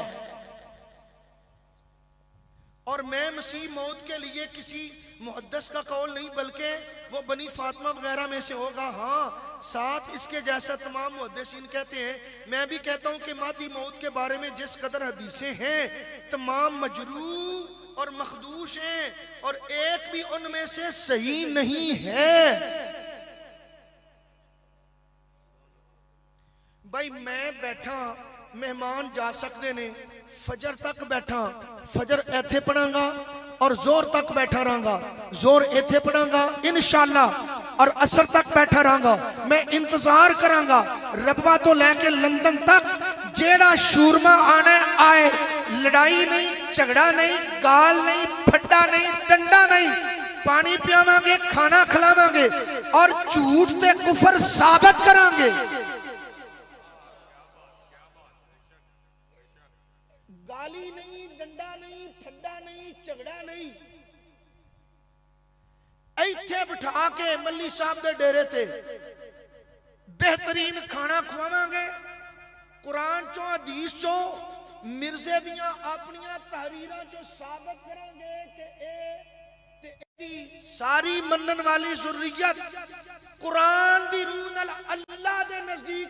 [SPEAKER 1] और मैं मसीह मौत के लिए किसी मुहद्दिस का कौल नहीं, बल्कि वो बनी फातिमा वगैरह में से होगा। हाँ, साथ इसके जैसा तमाम मुहद्दिसीन कहते हैं। मैं भी कहता हूँ कि मादी मौत के बारे में जिस कदर हदीसें हैं तमाम मजरूह और मखदूश हैं, और एक भी उनमें से सही नहीं है। भाई मैं बैठा, मेहमान जा सकते ने, फजर तक बैठा, फजर इत्थे पढ़ांगा और जोर तक बैठा रहूंगा, जोर इत्थे पढ़ांगा इंशाअल्लाह, और असर तक बैठा रहूंगा। मैं इंतजार करांगा रबवा तो लेके लंदन तक, जेड़ा शूरमा आने आए। लड़ाई नहीं, झगड़ा नहीं, गाल नहीं, फड्डा नहीं, डंडा नहीं, पानी पियावांगे, खाना खिलावांगे और झूठ ते कुफर साबित करांगे। गाली नहीं, डंडा नहीं, फड्डा नहीं, झगड़ा नहीं। इत्थे बिठा के मल्ली साहब दे डेरे ते बेहतरीन खाना खवावांगे, कुरान चो हदीस चो मिर्जे दियां अपनियां तहरीरां चो साबित करांगे कि सारी मनन वाली जुर्रियत कुरान दी रूह नाल अल्लाह दे नजदीक,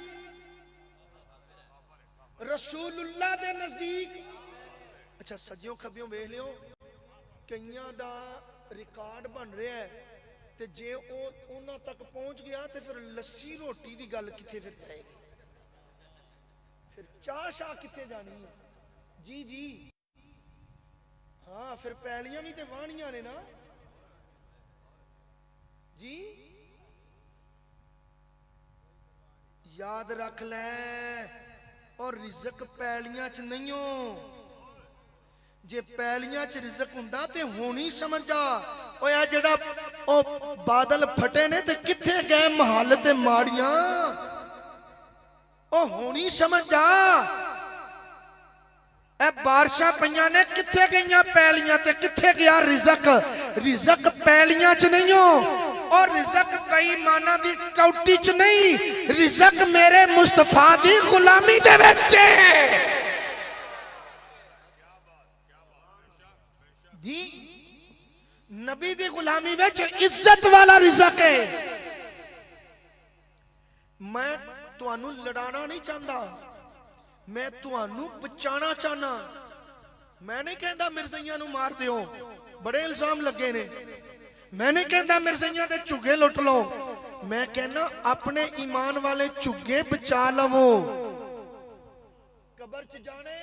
[SPEAKER 1] रसूलुल्लाह दे नजदीक। अच्छा सज्जियों खब्बियों वेख लियो, कईयां दा रिकॉर्ड बन रहा है, ते जे उन्हां तक पहुंच गया तो फिर लस्सी रोटी दी गल किथे फिर जाएगी, फिर चाह शाह किथे जानी है जी जी। हाँ फिर पैलियां भी तो वाहनियां ने ना जी। याद रख ले, और रिजक पैलियां च नहीं हो, जे पैलियां च रिजक हुंदा ते होनी समझ जा। ओ यार जेड़ा ओ बादल फटे ने ते किथे गए महल ते माड़ियां, ओ होनी समझ जा। ए बारिशां पईयां ने किथे गईयां पैलियां ते किथे गया रिजक। रिजक पैलियां च नहीं हो, और रिजक बेईमाना दी कौटी च नहीं, रिजक मेरे मुस्तफा दी गुलामी दे विच जी। नबी दी गुलामी विच इज्जत वाला रिजक है। मैं तुहानू लड़ाना नहीं चाहता, मैं तुहानू बचाना चाहना। मैं नहीं कहता मिर्ज़ाइयां नू मार दियो, बड़े इल्जाम लगे ने। मैं नहीं कहता मिर्ज़ाइयां दे झुगे लुट लो, मैं कहना अपने ईमान वाले झुगे बचा लवो। कबर च जाने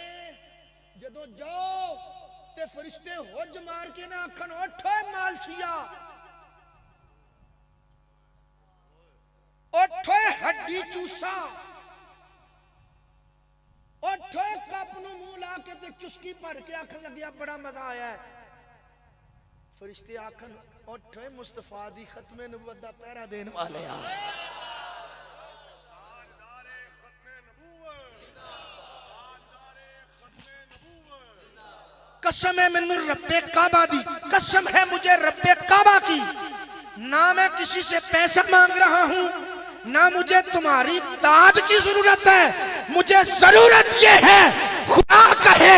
[SPEAKER 1] जदों जाओ ते फरिश्ते हुज मार के ना आखन उठो मालसिया, उठो हड्डी चूसा, उठो कप नू मुंह ला के ते चुस्की भर के आखन लग्या बड़ा मजा आया है। फरिश्ते आखन उठो मुस्तफा दी खत्मे नबुवत दा पहरा देने वाले आ। कसम है मैनू रब्बे काबा दी, कसम है मुझे रब्बे काबा की, ना मैं किसी से पैसा मांग रहा हूं, ना मुझे तुम्हारी दाद की जरूरत है। मुझे जरूरत ये है खुदा कहे,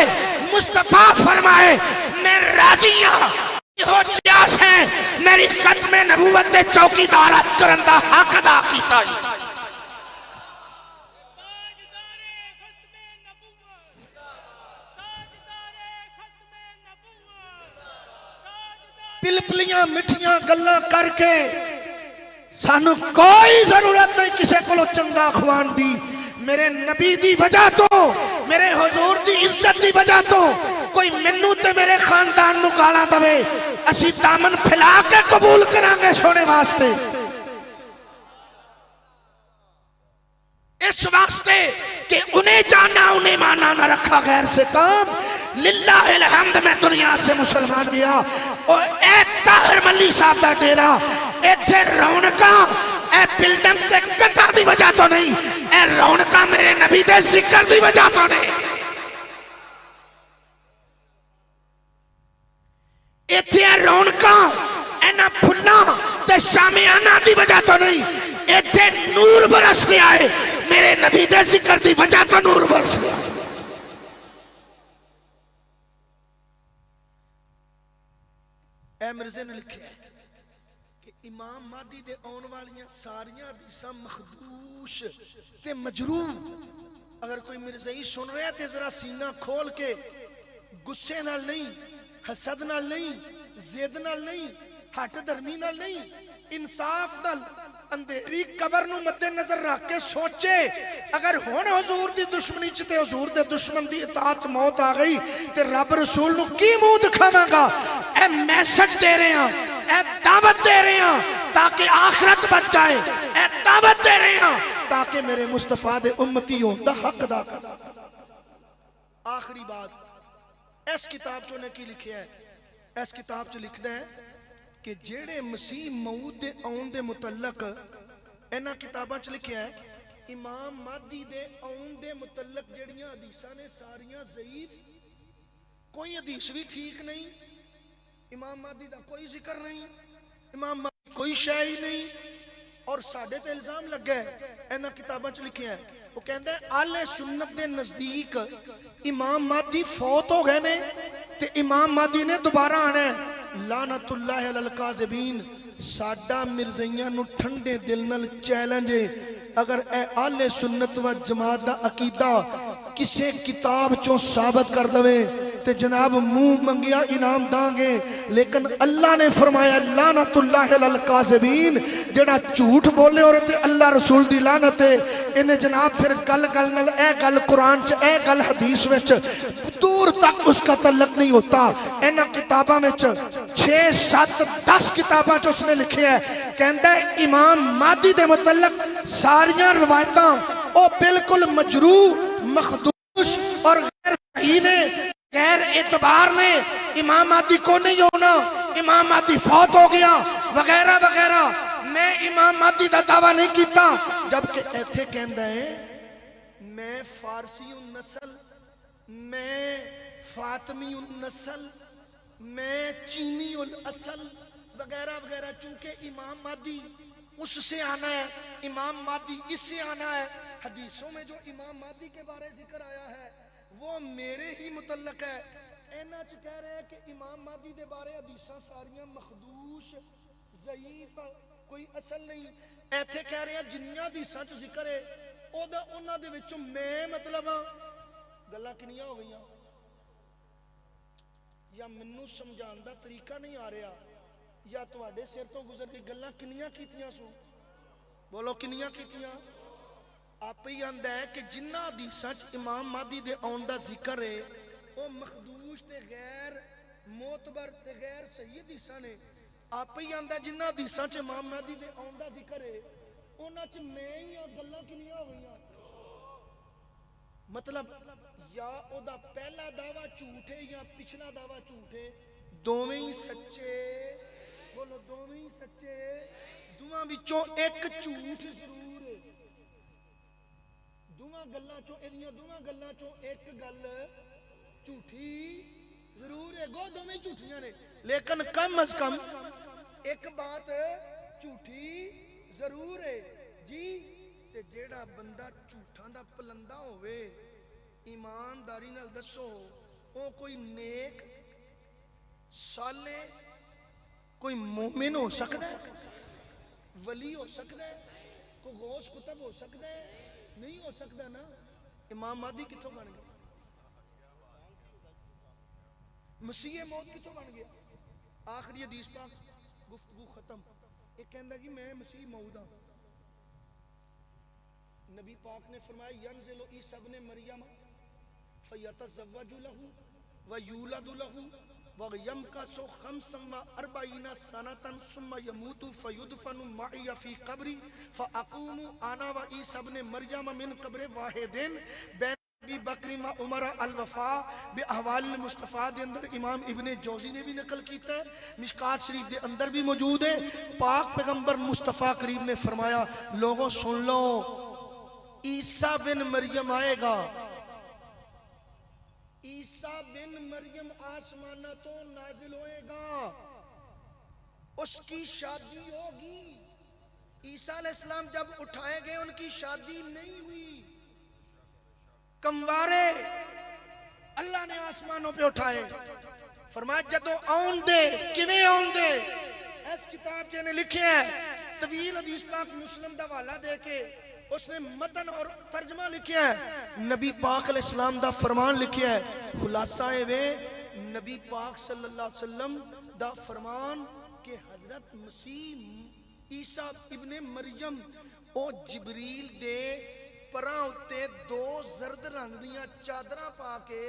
[SPEAKER 1] मुस्तफा फरमाए मैं राजी हो लियास है मेरी खत्मे नबूवत दे चौकीदारत करन दा हक अदा कीता। पिलपलियां मिठियां गल्लां करके सानू कोई जरूरत नहीं किसी को चंगा खुआन दी। मेरे नबी दी वजह तो, मेरे हुजूर दी इज्जत दी वजह तो कोई मैनू ते मेरे खानदान नू गालां दवे, असी दामन फैला के कबूल करांगे सोने वास्ते। इस वास्ते कि उन्हें जाना उन्हें माना, न रखा गैर से काम। लिल्लाहिल हम्द मैं दुनिया से मुसलमान गया। और ए ताहिर मल्ली साहब दा डेरा इत्थे रौनकां ए बिल्डिंग ते कंधां दी वजह तो नहीं, ए रौनकां मेरे नबी दे जिक्र दी वजह तो नहीं। इत्थे रौनकां इन्हां फुल्लां ते शामियाना दी वजह तो नहीं, इत्थे नूर बरस रहा है मेरे नबी दे जिक्र दी वजह तो नूर बरस रहा है। ए मिर्जे ने लिखा है कि इमाम मादी दे आउण वालियां सारियां हदीसां मखदूश ते मजरूह। अगर कोई मिर्ज़ई सुन रहा है तो जरा सीना खोल के, गुस्से नाल नहीं, हसद नाल नहीं, जिद नाल नहीं, हट धर्मी नाल नहीं, इंसाफ नाल अंधेरी कबर नू मद्देनजर रख के सोचे। अगर हुण हुजूर दी दुश्मनी च ते हुजूर दे दुश्मन दी इताअत च मौत आ गई ते रब रसूल नू की मुंह दिखावांगा। ए मैसेज दे रहे हैं, ए दावत दे रहे हैं ताकि आखिरत बच जाए, ए दावत दे रहे हैं ताकि मेरे मुस्तफा दे उम्मती होने दा हक अदा कर। आखिरी बात इस किताब चो ने की लिखिया है, इस किताब च लिखदा है कि जेड़े मसीह मऊद दे आउण दे मुतल्लक इन्हां किताबां च लिखिया है, इमाम मादी दे आउण दे मुतल्लक जेड़ियां हदीसां ने सारियां ज़ईफ, कोई हदीस भी ठीक नहीं, इमाम मादी दा कोई जिक्र नहीं, इमाम मादी कोई शय ही नहीं। और साडे ते इल्जाम लगा है इन्हां किताबां च लिखिया है वो कहंदा है आले सुन्नत दे नजदीक इमाम महदी फौत हो गए ने ते इमाम महदी ने दोबारा आना है लानतुल्लाह अलल काज़िबीन साडा मिर्ज़ाइयां नु ठंडे दिल नाल चैलेंज है अगर ए आले सुन्नत व जमात दा अकीदा किसे किताब चों साबित कर दवे ते जनाब मुंह मंगिया इनाम दांगे लेकिन अल्लाह ने फरमाया लानतुल्लाह अलल काज़िबीन जेड़ा झूठ बोले और ते अल्लाह रसूल दी लानत है इन्हें जनाब फिर गल गल नाल ए गल कुरान च ए गल हदीस विच दूर तक उसका तल्लक नहीं होता इन्हां किताबां विच 6 7 10 किताबां च उसने लिखे है कहंदा है इमाम महदी दे मुतल्लक सारियां रिवायतां ओ बिल्कुल मजरू मखदूश और गैर सही ने गैर एतबार ने इमाम महदी को नहीं होना इमाम महदी फौत हो गया वगैरह वगैरह मैं इमाम महदी दा दावा नहीं कीता जबकि इत्थे कहंदा है मैं फारसी नस्ल मैं फातमी नस्ल मैं चीनी असल वगैरह वगैरह चूंकि इमाम महदी उससे आना है इमाम महदी इससे आना है हदीसों में जो इमाम महदी के बारे जिक्र आया है वो मेरे ही मुतल्लक है इन्हां च कह रहे हैं कि इमाम महदी दे बारे हदीसां सारियां मखदूश ज़ईफ कोई असल नहीं ऐथे कह रहे हैं जिन्नियां हदीसां च जिक्र है ओदा उन्हां दे विचों मैं मतलब गल्लां किनियां हो गईयां या मैनू समझाने का तरीका नहीं आ रहा या तुहाडे सिर तो गुजर के गल्लां किनियां कीतियां सो बोलो किनियां कीतियां आप ही आंदा है कि जिन्ना हदीसां च इमाम महदी दे आउण दा जिक्र है वो मखदूश ते गैर मोतबर ते गैर सही हदीसां ने आप ही आंदा जिन्ना हदीसां च इमाम महदी दे आउण दा जिक्र है उन्हां च मैं ही गल्लां किनियां हो गईयां मतलब या ओदा पहला दावा झूठ है या पिछला दावा झूठ है दोवें ही सच्चे बोलो दोवें ही सच्चे दोवां विचों एक झूठ जरूर है दोवां गल्लां चों इहदियां दोवां गल्लां चों एक गल झूठी जरूर है गो दोवें झूठियां ने लेकिन कम अज कम एक बात झूठी जरूर है जी ते जेड़ा बंदा झूठां दा पलंदा होवे ईमानदारी नाल दसो ओ कोई नेक साले कोई मोमिन हो सकता है वली हो सकता है कोई गौस कुतब हो सकता है नहीं हो सकता ना इमाम महदी किथों बन गया मसीह मौत किथों बन गया आखिरी हदीस पाक गुफ्तगू खत्म एक कहंदा कि मैं मसीह मौद हां नबी पाक ने फरमाया यंज़िलु ईसा इब्न मरियम फयतज़व्वजु लहू व यूलदु लहू व यमकसु खम्सन व अर्बईना सनतन सुम्मा यमूतु फयुदफनु माई फी कब्री फअकूमु आना व ईसा इब्न मरियम मिन कब्र वाहिदिन बैन अबी बकर व उमर अल वफा बि अहवाल मुस्तफा दे अंदर इमाम इब्ने जौजी ने भी नकल कीता है मिशकात शरीफ दे अंदर भी मौजूद है पाक पैगंबर मुस्तफा करीम ने फरमाया लोगों सुन लो ईसा बिन मरियम आएगा ईसा बिन मरियम आसमाना तो नाजिल होएगा उसकी शादी होगी ईसा अलैहिस्सलाम जब उठाए गए उनकी शादी नहीं हुई कमवारे अल्लाह ने आसमानों पे उठाए फरमाया जदों आउण दे किवें आउण दे इस किताब च ने लिखे है तवील हदीस पाक मुस्लिम दा हवाला दे के उसने मतन और तर्जमा लिखा है नबी पाक अलैहिस्सलाम दा फरमान लिखा है खुलासा है वे नबी पाक सल्लल्लाहु अलैहि वसल्लम दा फरमान कि हजरत मसीह ईसा इब्ने मरियम ओ जिबरील दे परां उत्ते दो जर्द रंग दियां चादरां पा के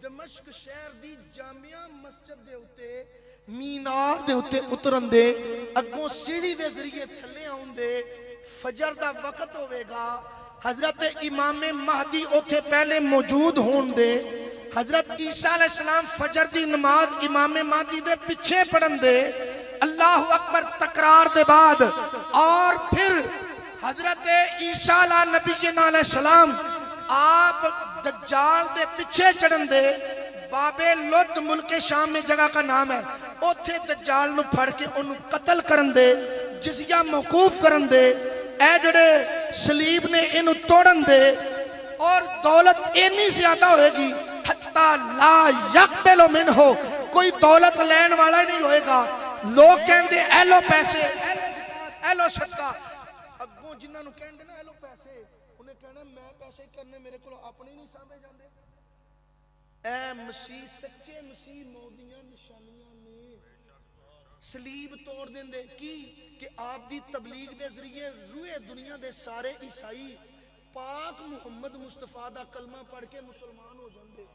[SPEAKER 1] दमिश्क शहर दी जामिया मस्जिद दे उत्ते मीनार दे उत्ते उतरन दे अगों सीढ़ी दे जरिए थल्ले आउण दे फजर दा वक्त होवेगा हजरत इमाम महदी उथे पहले मौजूद होन दे हजरत ईसा अलैहिस्सलाम फजर दी नमाज इमाम महदी दे पीछे पढ़न दे अल्लाहु अकबर तकरार दे बाद और फिर हजरत ईसा अला नबीना अलैहिस्सलाम आप दज्जाल दे पीछे चढ़न दे बाबे लुद मुल्क शाम में जगह का नाम है उथे दज्जाल नु फड़ के ओनु कत्ल करन दे जिजिया मौकूफ करन दे, ए जड़े सलीब ने इनू तोड़न दे, और दौलत इन्नी ज्यादा होएगी हत्ता ला यकबलो मिन्हो, कोई दौलत लैन वाला ही नहीं होएगा। लोग कहते ए लो पैसे, ए लो सदका, अगों जिन्होंने कहते ना ए लो पैसे, उन्हें कहना मैं पैसे करने मेरे को अपने नहीं सामने जाते। ए मसीह सच्चे मसीह मौदियां निशानियां ने सलीब तोड़ देंदे कि आप दी तबलीग दे जरिए रूए दुनिया दे सारे ईसाई पाक मुहम्मद मुस्तफा दा कलमा पढ़ के मुसलमान हो जाते।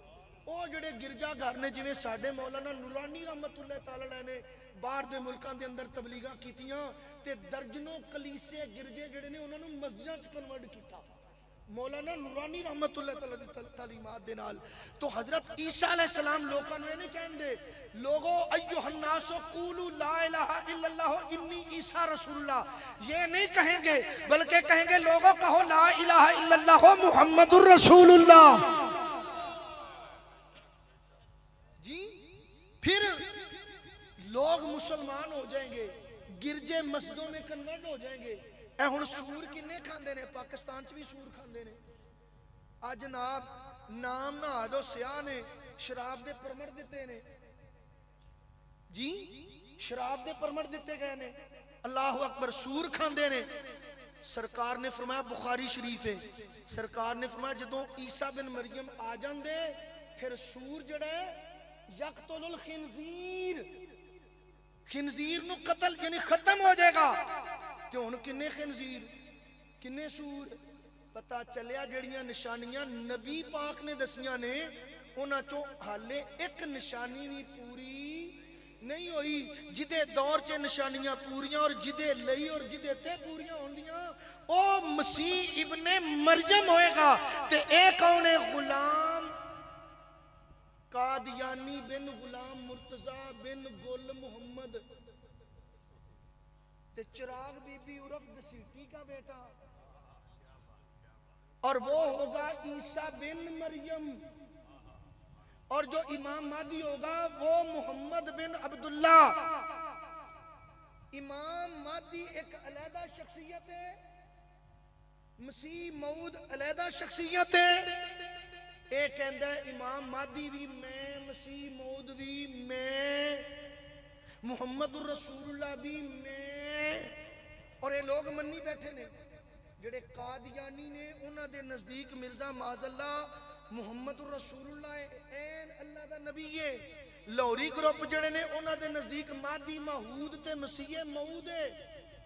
[SPEAKER 1] वो जड़े गिरजा घर ने जिवें साडे मौलाना नूरानी रहमतुल्लाह तआला अलैह ने बाहर दे मुल्कां दे अंदर तबलीगां कीतियां ते दर्जनों कलीसे गिरजे जड़े ने उन्हां नूं मस्जिदां च कन्वर्ट कीता मौलाना नूरानी रहमतुल्लाह तआला दी तालीमात दे नाल। तो हजरत ईसा अलैहिस्सलाम लोकां नूं नहीं कहंदे लोगो अय्युहन्नासो कूलू ला इलाहा इल्लल्लाह इन्नी ईसा रसूलुल्लाह, ये नहीं कहेंगे बल्कि कहेंगे लोगों कहो ला इलाहा इल्लल्लाह मुहम्मदुर रसूलुल्लाह जी। फिर लोग मुसलमान हो जाएंगे, गिरजे मस्जिदों में कन्वर्ट हो जाएंगे। ए हुण सूर किन्ने खांदे ने, पाकिस्तान च भी सूर खांदे ने। आज जनाब नाम ना दो सियाह ने शराब दे परमट दिते ने जी, शराब दे परमट दिते गए ने। अल्लाह अकबर, सूर खांदे ने। सरकार ने फरमाया, बुखारी शरीफ है, सरकार ने फरमाया जदों ईसा बिन मरियम आ जांदे फिर सूर जड़ा यक्तुल खिंजीर, खिंजीर नु कतल यानी खत्म हो जाएगा। ते हुण किन्ने खिंजीर किन्ने सूर पता चलिया जड़ियां निशानियां नबी पाक ने दसियां ने उन्हां चों हाले एक निशानी भी पूरी नहीं हुई। जिदे दौर च निशानियां पूरियां और जिदे लई और जिदे ते पूरियां होंदियां ओ मसीह इब्ने मरियम होएगा। ते ए कौन है? गुलाम कादियानी बिन गुलाम मुर्तजा बिन गुल मोहम्मद, ते चिराग बीबी उर्फ घसीटी का बेटा, और वो होगा ईसा बिन मरियम। और जो इमाम मादी होगा वो मोहम्मद बिन अब्दुल्ला। इमाम मादी एक अलहदा शख्सियत है, मसीह मऊद अलहदा शख्सियत है। ये कहता है इमाम मादी भी मैं, मसीह मऊद भी मैं, मुहम्मदुर रसूलुल्लाह भी मैं। और ये लोग मन्नी बैठे ने जेड़े कादियानी ने, उन्हां दे नजदीक मिर्जा माज़ल्ला मुहम्मदुर रसूलुल्लाह ऐन अल्लाह दा नबी है। लाहौरी ग्रुप जड़े ने उन्हां दे नजदीक मादी महूद ते मसीह मऊद है।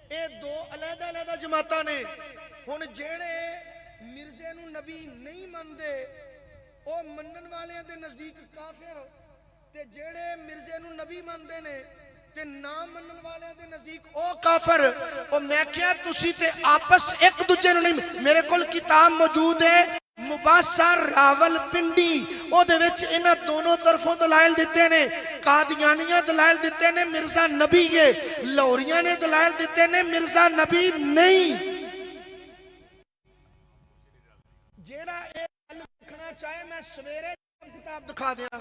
[SPEAKER 1] ये दो अलहदा अलहदा जमातां ने। हुण जेड़े मिर्जे नूं नबी नहीं मनदे ओ मनन वालियां दे नजदीक काफिर, ते जेड़े मिर्जे नूं नबी मनदे ने ते ना मनन वालियां दे नजदीक ओ काफिर। ओ मैं क्या तुसी ते आपस एक दूजे नूं नहीं। मेरे कोल किताब मौजूद है मुबासर रावलपिंडी, ओदे विच इन्हां दोनों तरफों दलाइल दिते ने। कादियानियां दलाइल दिते ने मिर्जा नबी है, लाहौरियां ने दलाइल दिते ने मिर्जा नबी नहीं। जेड़ा ए गल लिखना चाहे मैं सवेरे किताब दिखा देंगा।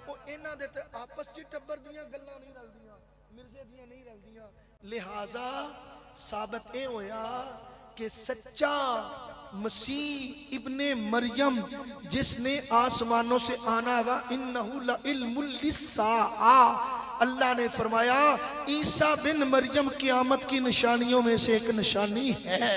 [SPEAKER 1] ओ इन्हां दे ते आपस च टब्बर दियां गल्लां नहीं रलदियां, मिर्जे दियां नहीं रलदियां। लिहाजा साबित ए होया कि सच्चा मसीह इब्ने मरियम जिसने आसमानों से आना हुआ, इन्नहु लइल्मुल लिस्साआ, अल्लाह ने फरमाया ईसा बिन मरियम क़यामत की निशानियों में से एक निशानी है।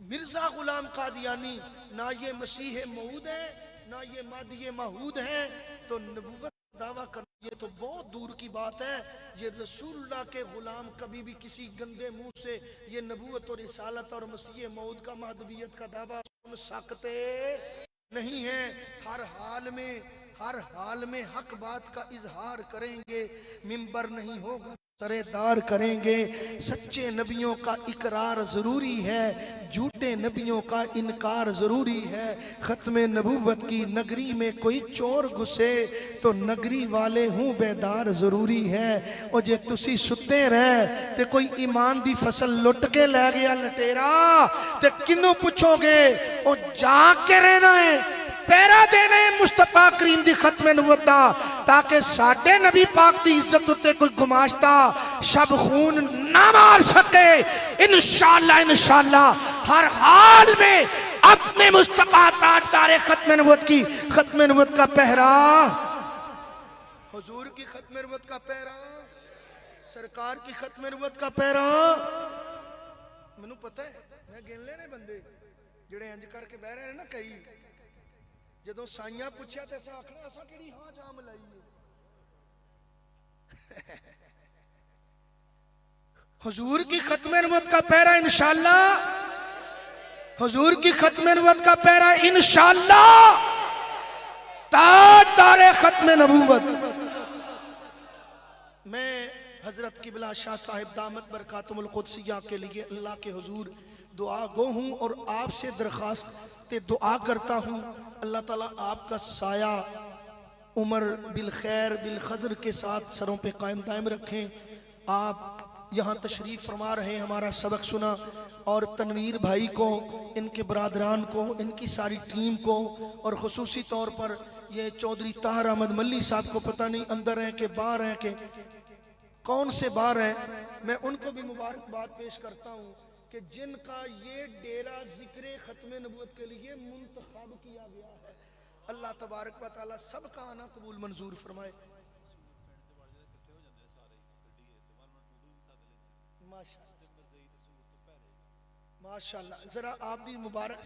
[SPEAKER 1] मिर्जा गुलाम कादियानी ना ये मसीह मऊद है ना ये मादी महूद है, तो नबूवत दावा करना ये तो बहुत दूर की बात है। ये रसूलुल्लाह के गुलाम कभी भी किसी गंदे मुंह से ये नबूवत और रिसालत और मसीह मऊद का महदवियत का दावा सुन सकते नहीं है। हर हाल में हक बात का इजहार करेंगे, मिंबर नहीं होगा सरेदार करेंगे। सच्चे नबियों का इकरार जरूरी है, झूठे नबियों का इनकार जरूरी है। खत्मे नबूवत की नगरी में कोई चोर घुसे तो नगरी वाले हूँ बेदार जरूरी है। और जे तुसी सुते रहे ते कोई ईमान दी फसल लुट के लै गया लटेरा ते किन्नू पुछोगे? और जाके रहना है, पैरा देना है मुस्तफा करीम दी खत्मे नबूवत दा। ताकि साडे नबी पाक की इज्जत उत्ते कोई गुमाश्ता शब खून ना मार सके। इंशाअल्लाह इंशाअल्लाह हर हाल में अपने मुस्तफा ताजदार खत्म नबूवत की खत्म नबूवत का पहरा, हुजूर की खत्म नबूवत का पहरा, सरकार की खत्म नबूवत का पहरा। मैनू पता है मैं गिन लेने बंदे जिहड़े इंज करके बह रहे हैं ना, कई जदों साइयां पूछया ते असां आखना असां किहड़ी हां जाम लाई है। हुजूर की खत्म नबूवत का पहरा इंशाअल्लाह, हुजूर की खत्म नबूवत का पहरा इंशाअल्लाह, ताजदार खत्म नबूवत। मैं हजरत किबला शाह साहिब दामत बरकातुल कुद्सिया के लिए अल्लाह के हुजूर दुआ गो हूँ और आपसे दरखास्त दुआ करता हूँ, अल्लाह ताला आपका साया उमर बिल खैर बिल खजर के साथ सरों पे कायम दायम रखें। आप यहाँ तशरीफ़ फरमा रहे, हमारा सबक सुना और तनवीर भाई को, इनके बरादरान को, इनकी सारी टीम को और ख़ुसूसी तौर पर ये चौधरी ताहर अहमद मल्ली साहब को पता नहीं अंदर हैं कि बाहर हैं कि कौन से बाहर हैं, मैं उनको भी मुबारकबाद पेश करता हूँ कि जिनका ये डेरा जिक्र खत्म नबूवत के लिए मुंतखब किया गया है। अल्लाह तबारक व तआला सबका आना कबूल मंजूर फरमाए। माशाअल्लाह, जरा आप भी मुबारक।